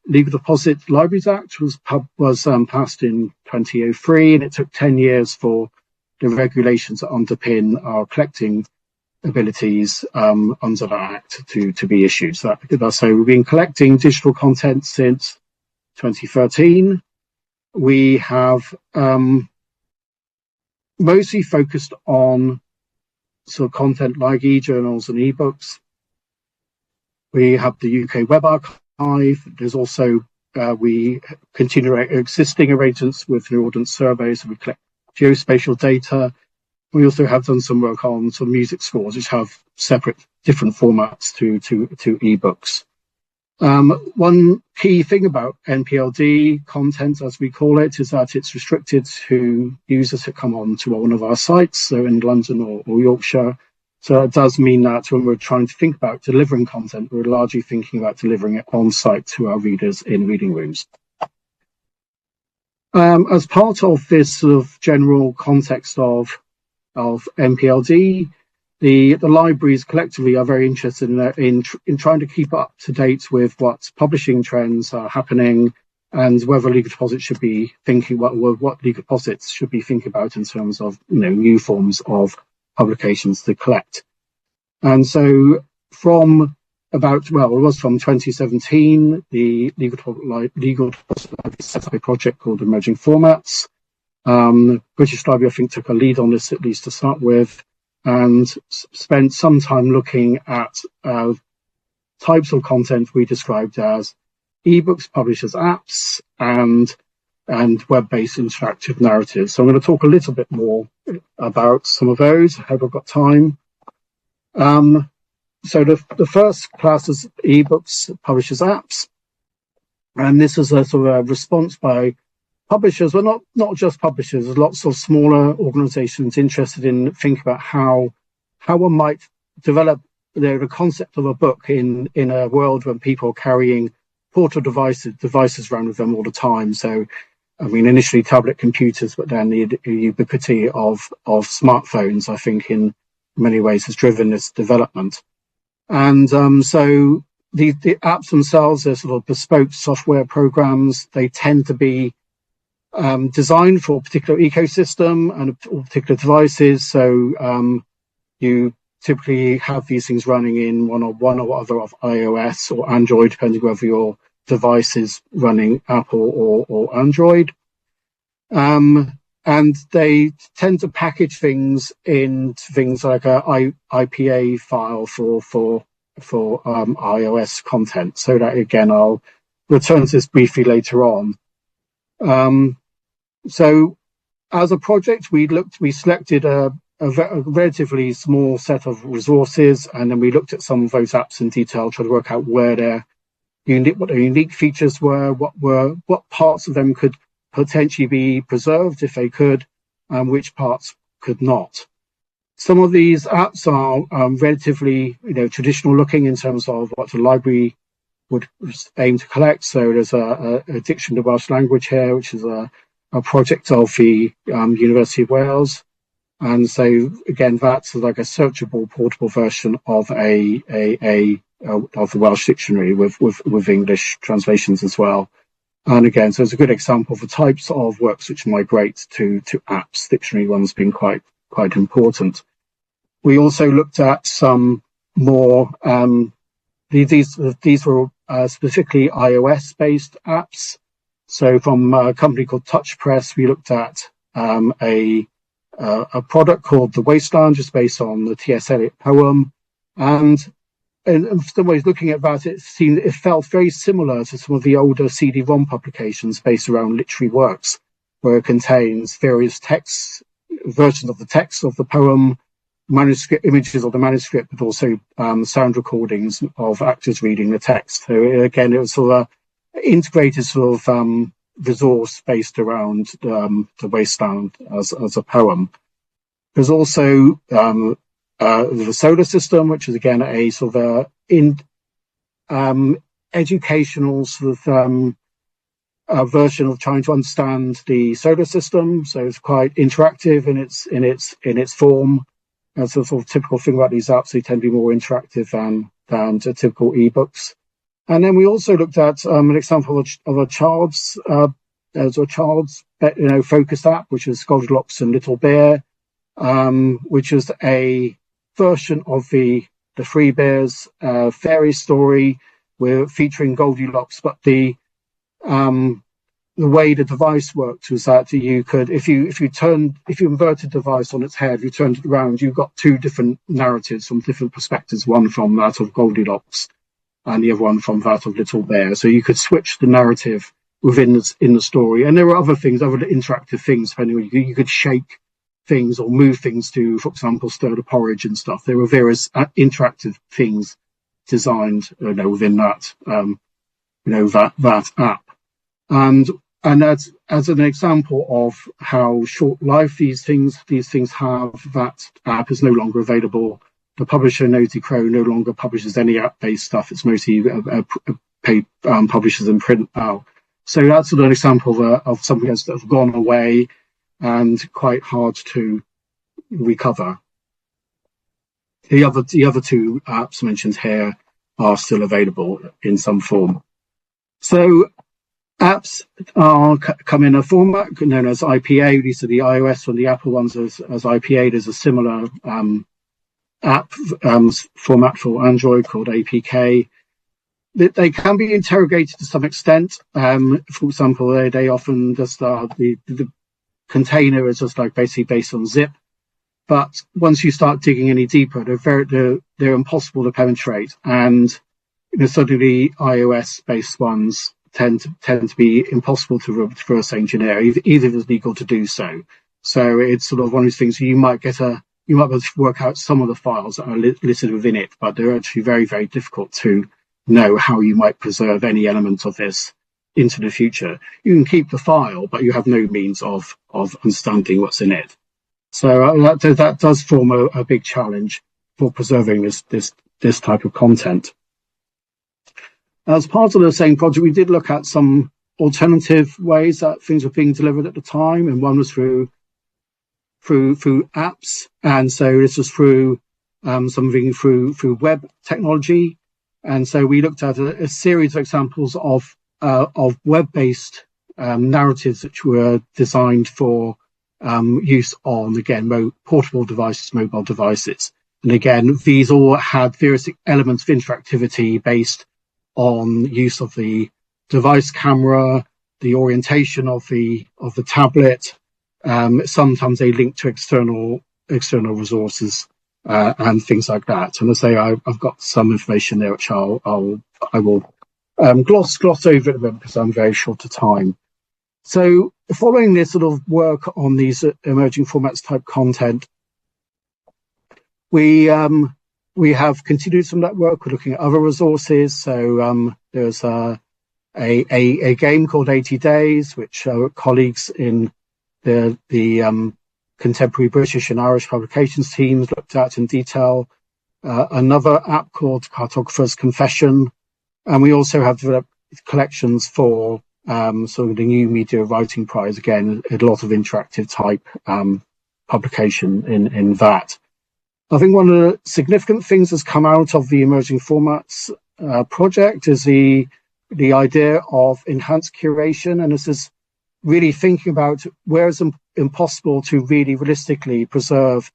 Legal Deposit Libraries Act was passed in 2003, and it took 10 years for the regulations that underpin our collecting abilities under that act to be issued. So we've been collecting digital content since 2013. We have mostly focused on sort of content like e-journals and e-books. We have the UK Web Archive. There's also, we continue existing arrangements with the Ordnance Survey, so we collect geospatial data. We also have done some work on some music scores, which have separate, different formats to e-books. One key thing about NPLD content, as we call it, is that it's restricted to users that come on to one of our sites, so in London or Yorkshire. So it does mean that when we're trying to think about delivering content, we're largely thinking about delivering it on site to our readers in reading rooms. As part of this sort of general context of NPLD, the libraries collectively are very interested in trying to keep up to date with what publishing trends are happening and whether legal deposits should be thinking what legal deposits should be thinking about in terms of new forms of publications to collect. And so from about, well, it was from 2017, the Legal Library set up a project called Emerging Formats. British Library, I think, took a lead on this, at least to start with, and spent some time looking at types of content we described as ebooks published as apps and web-based interactive narratives. So I'm going to talk a little bit more about some of those. I hope I've got time. So the first class is ebooks published as apps, and this is a sort of a response by publishers, well, not just publishers. There's lots of smaller organizations interested in thinking about how one might develop the concept of a book in a world when people are carrying portable devices around with them all the time. So, I mean, initially tablet computers, but then the ubiquity of smartphones, I think, in many ways has driven this development. And so the apps themselves are sort of bespoke software programs. They tend to be designed for a particular ecosystem and particular devices. So you typically have these things running in one or other of iOS or Android, depending whether your device is running Apple or Android. And they tend to package things in things like a IPA file for iOS content. So that, again, I'll return to this briefly later on. So as a project, we selected a relatively small set of resources, and then we looked at some of those apps in detail, trying to work out what their unique features were, what parts of them could potentially be preserved if they could, and which parts could not. Some of these apps are relatively, traditional looking in terms of what the library would aim to collect. So there's a dictionary of Welsh language here, which is a project of the University of Wales. And so again, that's like a searchable portable version of of the Welsh dictionary with English translations as well. And again, so it's a good example of the types of works which migrate to apps. Dictionary ones being quite important. We also looked at some more, these were specifically iOS based apps. So from a company called Touch Press, we looked at a product called The Wasteland, just based on the T.S. Eliot poem. And in some ways, looking at that, it felt very similar to some of the older CD-ROM publications based around literary works, where it contains various texts, versions of the text of the poem, manuscript images of the manuscript, but also sound recordings of actors reading the text. So again, it was sort of an integrated sort of resource based around the Wasteland as a poem. There's also the solar system, which is again a sort of educational sort of version of trying to understand the solar system. So it's quite interactive in its form. That's a sort of typical thing about these apps. They tend to be more interactive than typical ebooks. And then we also looked at an example of a child's focused app, which is Goldilocks and Little Bear, which is a version of the Three Bears fairy story. We're featuring Goldilocks, but the way the device worked was that you could, if you inverted the device on its head, you turned it around, you got two different narratives from different perspectives, one from that of Goldilocks and the other one from that of Little Bear. So you could switch the narrative in the story. And there were other interactive things, depending, you could shake things or move things to, for example, stir the porridge and stuff. There were various interactive things designed, within that, that app. And that's as an example of how short life these things have. That app is no longer available. The publisher Nosy Crow no longer publishes any app-based stuff. It's mostly paid publishers in print now. So that's sort of an example of something that's gone away and quite hard to recover. The other two apps mentioned here are still available in some form. So apps come in a format known as IPA. These are the iOS and the Apple ones as IPA. There's a similar app format for Android called APK. They can be interrogated to some extent. For example, they often just the container is just like basically based on zip. But once you start digging any deeper, they're impossible to penetrate. And suddenly iOS-based ones tend to be impossible to reverse engineer, either if it's legal to do so. So it's sort of one of those things you might be able to work out some of the files that are listed within it, but they're actually very, very difficult to know how you might preserve any element of this into the future. You can keep the file, but you have no means of understanding what's in it. So that does form a big challenge for preserving this type of content. As part of the same project, we did look at some alternative ways that things were being delivered at the time, and one was through apps, and so this was through something through web technology. And so we looked at a series of examples of web-based narratives which were designed for use on, again, portable devices, mobile devices. And again, these all had various elements of interactivity based on use of the device camera, the orientation of the tablet. Sometimes they link to external resources and things like that. And I say I've got some information there which I will gloss over at the moment because I'm very short of time. So following this sort of work on these emerging formats type content, we have continued some of that work. We're looking at other resources. So there's a game called 80 Days, which our colleagues in the contemporary British and Irish publications teams looked at in detail. Another app called Cartographer's Confession. And we also have developed collections for sort of the New Media Writing Prize, again, a lot of interactive type publication in that. I think one of the significant things that's come out of the Emerging Formats project is the idea of enhanced curation. And this is really thinking about where it's impossible to really realistically preserve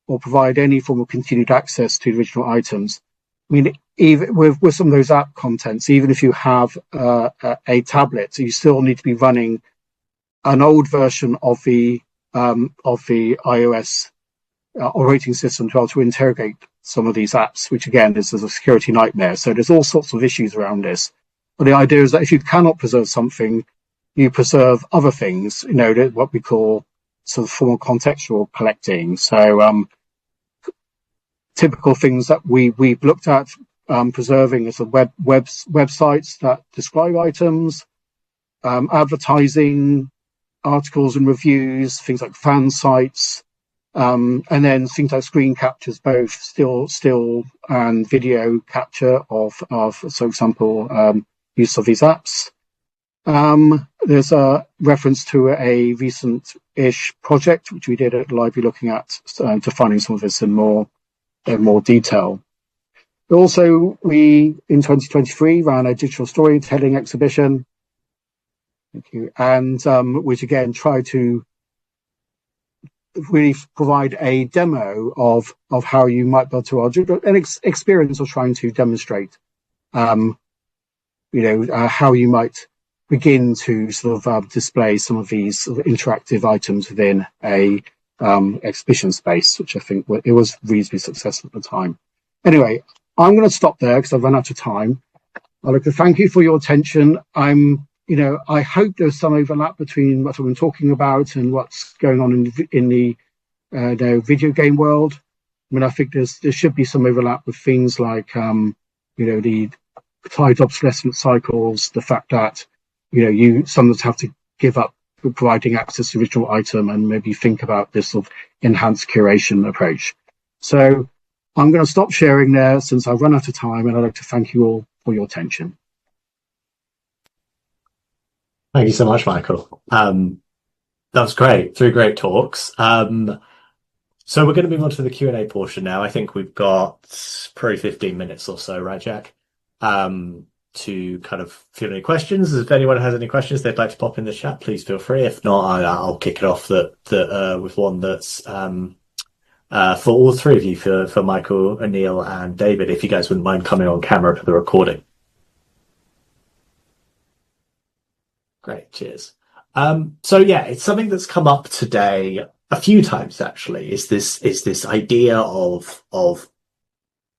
or provide any form of continued access to the original items. I mean, even with some of those app contents, even if you have a tablet, you still need to be running an old version of the iOS operating system to be able to interrogate some of these apps, which again is a security nightmare. So there's all sorts of issues around this. But the idea is that if you cannot preserve something, you preserve other things, what we call sort of formal contextual collecting. So typical things that we've looked at preserving is the websites that describe items, advertising, articles and reviews, things like fan sites, and then things like screen captures, both still and video capture of for example, use of these apps. There's a reference to a recent-ish project which we did at the library, looking at defining some of this in more detail. Also, we in 2023 ran a digital storytelling exhibition. Thank you, and which again tried to really provide a demo of how you might be able to an experience of trying to demonstrate, how you might begin to sort of display some of these sort of interactive items within a exhibition space, which I think it was reasonably successful at the time. Anyway, I'm going to stop there because I've run out of time. I'd like to thank you for your attention. I hope there's some overlap between what I've been talking about and what's going on in the video game world. I mean, I think there should be some overlap with things like, the tied obsolescence cycles, the fact that, you sometimes have to give up providing access to the original item and maybe think about this sort of enhanced curation approach. So I'm going to stop sharing there since I've run out of time, and I'd like to thank you all for your attention. Thank you so much, Michael. That was great. 3 great talks. So we're going to move on to the Q&A portion now. I think we've got probably 15 minutes or so, right, Jack? To kind of field any questions. If anyone has any questions they'd like to pop in the chat, please feel free. If not, I'll kick it off with one that's for all three of you, for Michael, Anil, and David, if you guys wouldn't mind coming on camera for the recording. Great, cheers. So yeah, it's something that's come up today a few times actually. Is this idea of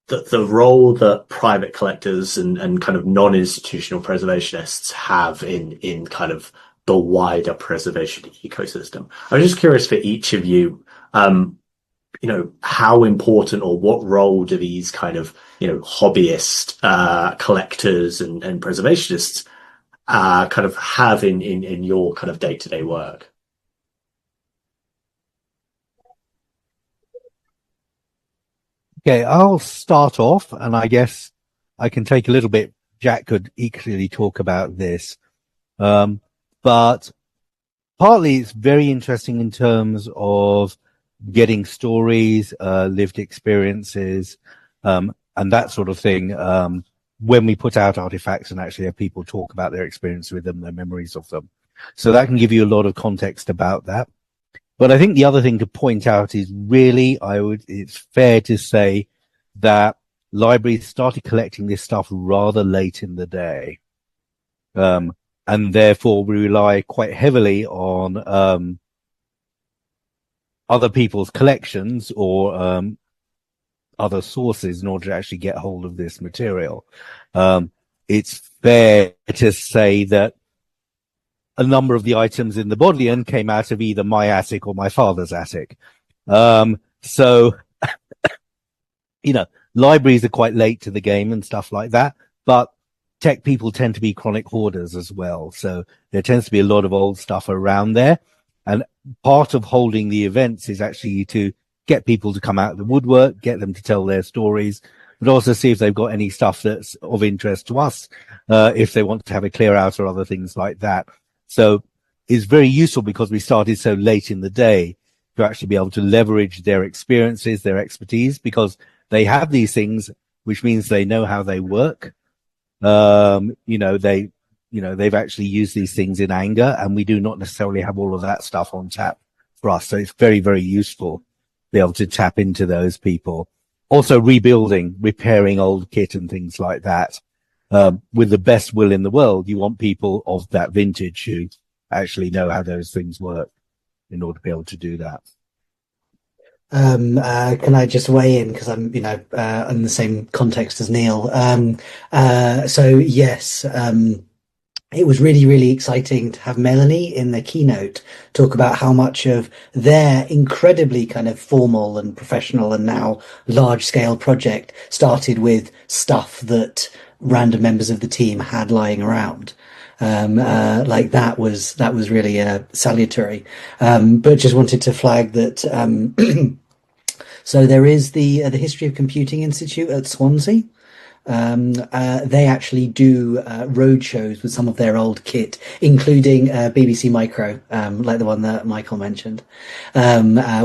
the role that private collectors and kind of non-institutional preservationists have in kind of the wider preservation ecosystem. I was just curious for each of you, how important or what role do these kind of, hobbyist collectors and preservationists kind of have in your kind of day-to-day work? Okay, I'll start off, and I guess I can take a little bit. Jack could equally talk about this. But partly it's very interesting in terms of getting stories, lived experiences, and that sort of thing. When we put out artifacts and actually have people talk about their experience with them, their memories of them. So that can give you a lot of context about that. But I think the other thing to point out is really, it's fair to say that libraries started collecting this stuff rather late in the day. And therefore we rely quite heavily on, other people's collections or, other sources in order to actually get hold of this material. It's fair to say that a number of the items in the Bodleian came out of either my attic or my father's attic. So, libraries are quite late to the game and stuff like that, but tech people tend to be chronic hoarders as well. So there tends to be a lot of old stuff around there. And part of holding the events is actually to get people to come out of the woodwork, get them to tell their stories, but also see if they've got any stuff that's of interest to us, if they want to have a clear out or other things like that. So it's very useful because we started so late in the day to actually be able to leverage their experiences, their expertise, because they have these things, which means they know how they work. They've actually used these things in anger, and we do not necessarily have all of that stuff on tap for us. So it's very, very useful to be able to tap into those people. Also rebuilding, repairing old kit and things like that. With the best will in the world, you want people of that vintage who actually know how those things work in order to be able to do that. Can I just weigh in because I'm, in the same context as Neil. So yes, it was really, really exciting to have Melanie in the keynote talk about how much of their incredibly kind of formal and professional and now large scale project started with stuff that random members of the team had lying around. Like that was really salutary. But just wanted to flag that. So there is the History of Computing Institute at Swansea. They actually do road shows with some of their old kit, including BBC Micro, like the one that Michael mentioned,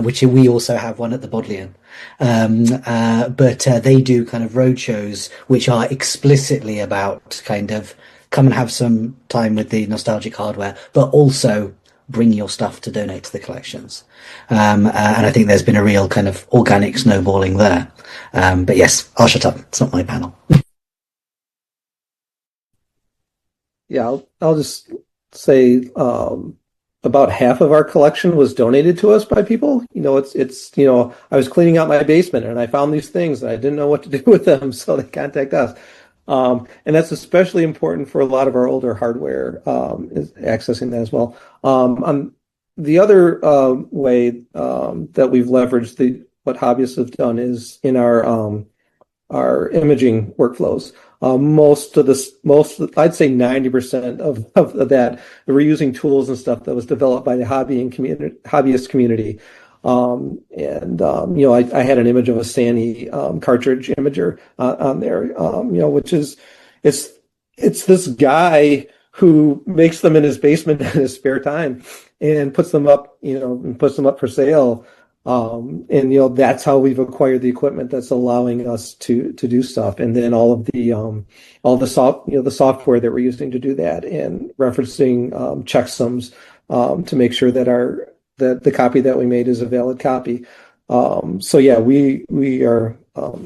which we also have one at the Bodleian. But they do kind of road shows which are explicitly about kind of come and have some time with the nostalgic hardware, but also bring your stuff to donate to the collections. And I think there's been a real kind of organic snowballing there. But yes, I'll shut up. It's not my panel. Yeah, I'll just say about half of our collection was donated to us by people. I was cleaning out my basement and I found these things and I didn't know what to do with them, so they contact us. And that's especially important for a lot of our older hardware, is accessing that as well. The other way that we've leveraged what hobbyists have done is in our imaging workflows. I'd say 90% of that, we're using tools and stuff that was developed by the hobbyist community. I had an image of a Sani cartridge imager on there, which is it's this guy who makes them in his basement in his spare time and puts them up for sale. That's how we've acquired the equipment that's allowing us to do stuff. And then all the software that we're using to do that and referencing checksums to make sure that the copy that we made is a valid copy. So yeah, we are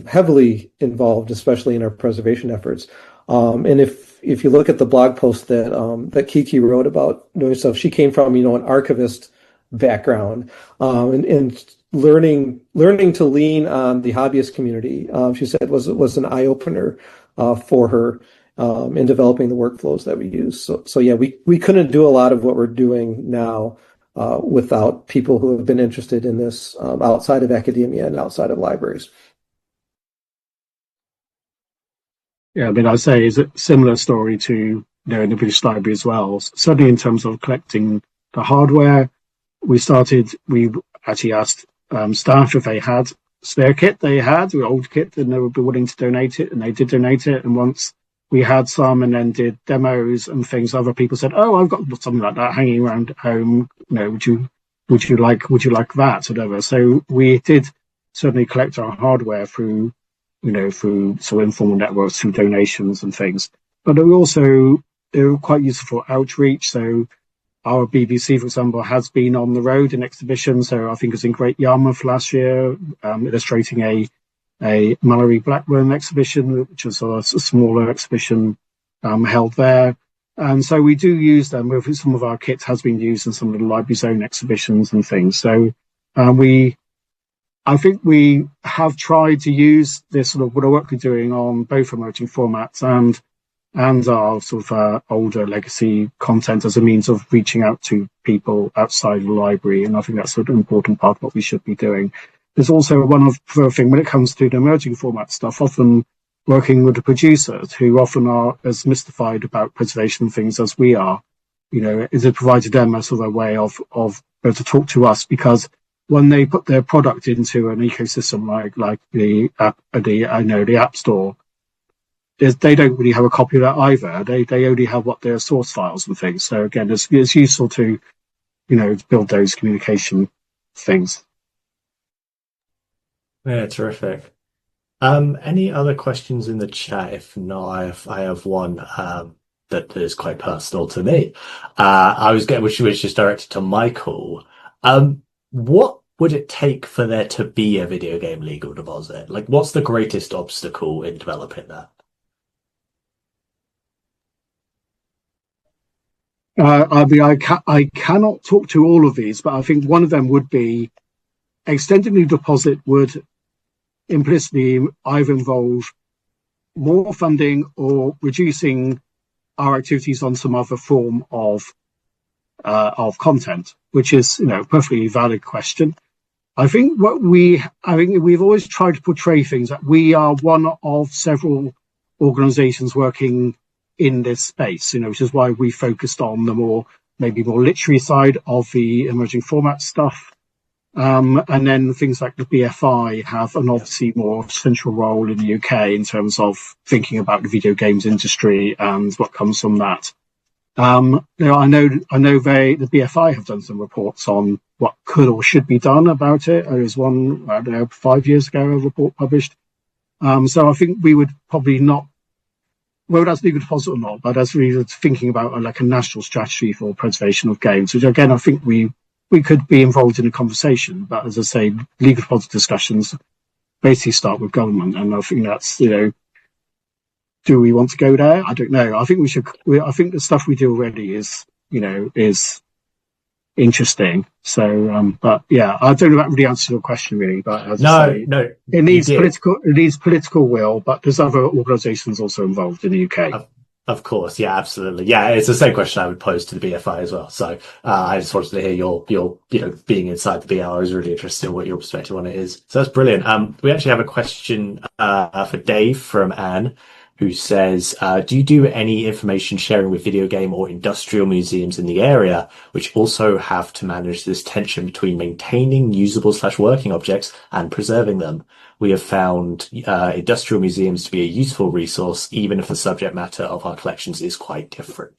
heavily involved, especially in our preservation efforts. And if you look at the blog post that Kiki wrote about doing stuff, she came from an archivist background, and learning to lean on the hobbyist community. She said was an eye opener for her in developing the workflows that we use. So yeah, we couldn't do a lot of what we're doing now without people who have been interested in this outside of academia and outside of libraries. Yeah, I mean, I'd say it's a similar story to in the British Library as well. Certainly in terms of collecting the hardware, we actually asked staff if they had spare kit. They had the old kit, and they would be willing to donate it, and they did donate it. And once we had some, and then did demos and things, other people said, "Oh, I've got something like that hanging around at home. Would you like that?" Or whatever. So we did certainly collect our hardware through sort of informal networks, through donations and things. But they were quite useful for outreach. So our BBC, for example, has been on the road in exhibitions. So I think it was in Great Yarmouth last year, illustrating a Mallory Blackburn exhibition, which was a smaller exhibition held there. And so we do use them. Some of our kits has been used in some of the library's own exhibitions and things. So I think we have tried to use this sort of work we're doing on both emerging formats and our sort of older legacy content as a means of reaching out to people outside the library. And I think that's sort of an important part of what we should be doing. There's also one other thing when it comes to the emerging format stuff, often working with the producers who often are as mystified about preservation things as we are. Is it provided them a sort of a way of to talk to us, because when they put their product into an ecosystem like the App Store, they don't really have a copy of that either. They only have their source files and things. So again, it's useful to build those communication things. Yeah, terrific. Any other questions in the chat? If not, I have one that is quite personal to me. Which was just directed to Michael. What would it take for there to be a video game legal deposit? Like, what's the greatest obstacle in developing that? I cannot talk to all of these, but I think one of them would be extending the deposit would implicitly either involve more funding or reducing our activities on some other form of content, which is a perfectly valid question. I think we've always tried to portray things that we are one of several organizations working in this space, which is why we focused on the maybe more literary side of the emerging format stuff. And then things like the BFI have an obviously more central role in the UK in terms of thinking about the video games industry and what comes from that. I know the BFI have done some reports on what could or should be done about it. There was one, 5 years ago, a report published. So I think we would probably not, whether that's legal deposit or not, but as really thinking about a national strategy for preservation of games, which again, I think we could be involved in a conversation. But as I say, legal deposit discussions basically start with government. And I think that's, do we want to go there? I don't know. I think we should. I think the stuff we do already is interesting. So, but yeah, I don't know if that really answers your question, really. But as I say, no, it needs political will. But there's other organisations also involved in the UK. Of course, yeah, absolutely, yeah. It's the same question I would pose to the BFI as well. So I just wanted to hear your being inside the BR. I was really interested in what your perspective on it is. So that's brilliant. We actually have a question for Dave from Anne, who says, do you do any information sharing with video game or industrial museums in the area, which also have to manage this tension between maintaining usable/working objects and preserving them? We have found industrial museums to be a useful resource, even if the subject matter of our collections is quite different.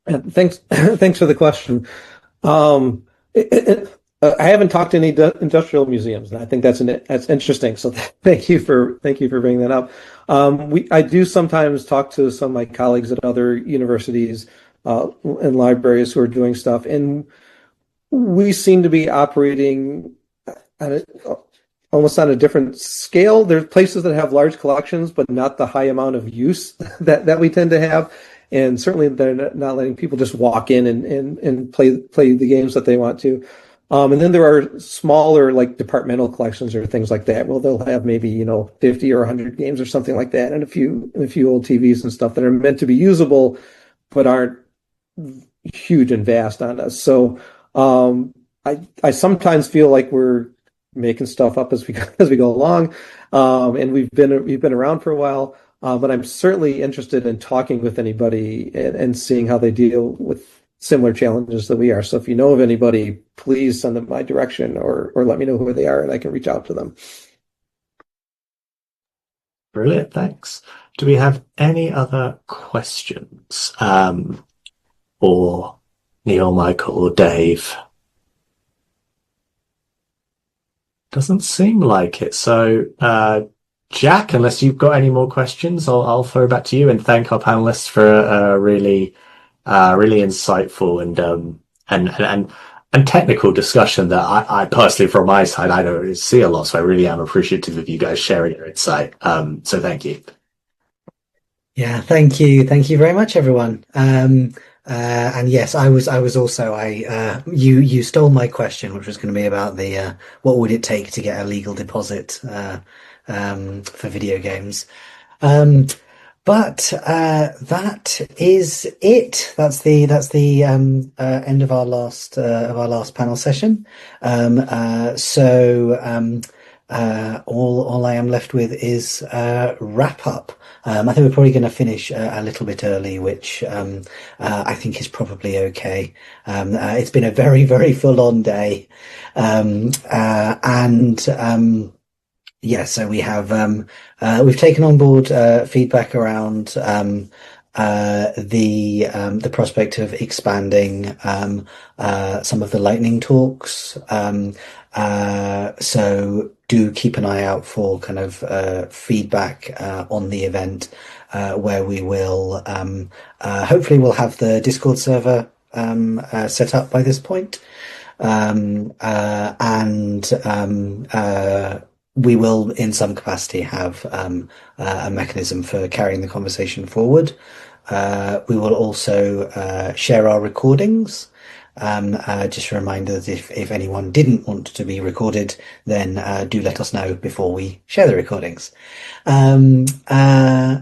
Thanks for the question. I haven't talked to any industrial museums, and I think that's interesting. So thank you for bringing that up. I do sometimes talk to some of my colleagues at other universities and libraries who are doing stuff, and we seem to be operating on almost on a different scale. There's places that have large collections, but not the high amount of use that we tend to have. And certainly they're not letting people just walk in and play the games that they want to. And then there are smaller, like departmental collections or things like that. Well, they'll have maybe 50 or 100 games or something like that, and a few old TVs and stuff that are meant to be usable, but aren't huge and vast on us. So I sometimes feel like we're making stuff up as we go along, and we've been around for a while. But I'm certainly interested in talking with anybody and seeing how they deal with similar challenges that we are. So if you know of anybody, please send them my direction or let me know who they are and I can reach out to them. Brilliant, thanks. Do we have any other questions for Neil, Michael, or Dave? Doesn't seem like it. So, Jack, unless you've got any more questions, I'll throw back to you and thank our panelists for a really insightful and technical discussion that I personally, from my side, I don't really see a lot. So I really am appreciative of you guys sharing your insight. So thank you. Yeah, thank you very much, everyone. And yes, I was also you stole my question, which was going to be about the what would it take to get a legal deposit for video games. But that is it. That's the end of our last panel session. All I am left with is wrap up. I think we're probably going to finish a little bit early, which I think is probably okay. It's been a very, very full-on day, yeah, so we have we've taken on board feedback around the prospect of expanding some of the lightning talks. So do keep an eye out for kind of feedback on the event, where we will hopefully we'll have the Discord server set up by this point. We will, in some capacity, have a mechanism for carrying the conversation forward. We will also share our recordings. Just a reminder that if anyone didn't want to be recorded, then do let us know before we share the recordings.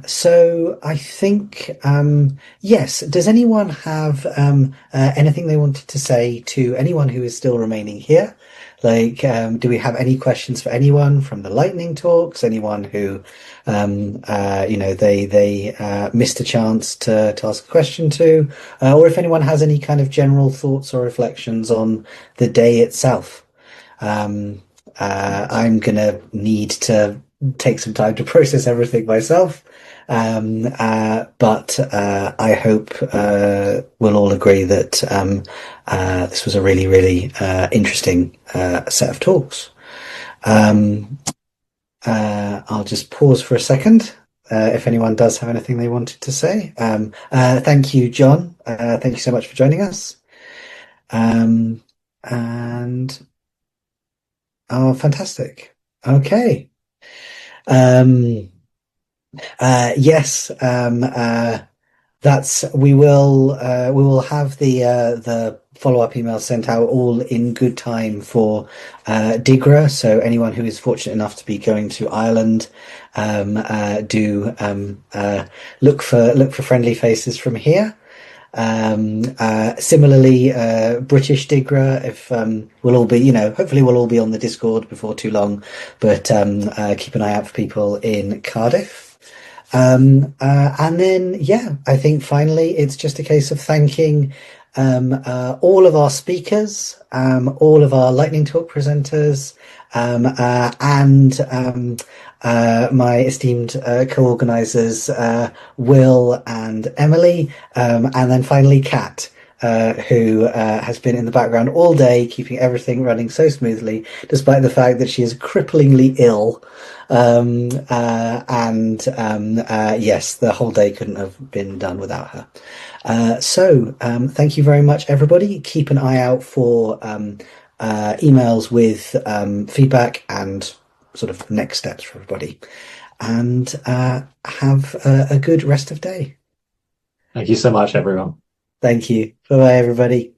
So I think, yes, does anyone have anything they wanted to say to anyone who is still remaining here? Like, do we have any questions for anyone from the lightning talks? Anyone who, they missed a chance to ask a question to, or if anyone has any kind of general thoughts or reflections on the day itself. I'm gonna need to take some time to process everything myself. But I hope we'll all agree that this was a really, really interesting set of talks. I'll just pause for a second if anyone does have anything they wanted to say. Thank you, John. Thank you so much for joining us. Fantastic. Okay. Yes, we will have the follow-up email sent out all in good time for DIGRA. So anyone who is fortunate enough to be going to Ireland, do look for friendly faces from here. Similarly, British DIGRA, if we'll all be, hopefully we'll all be on the Discord before too long, but keep an eye out for people in Cardiff. And then, yeah, I think finally it's just a case of thanking all of our speakers, all of our Lightning Talk presenters, and my esteemed co-organizers, Will and Emily, and then finally Kat, who has been in the background all day, keeping everything running so smoothly, despite the fact that she is cripplingly ill. Yes, the whole day couldn't have been done without her. Thank you very much, everybody. Keep an eye out for emails with feedback and sort of next steps for everybody. And have a good rest of day. Thank you so much, everyone. Thank you. Bye-bye, everybody.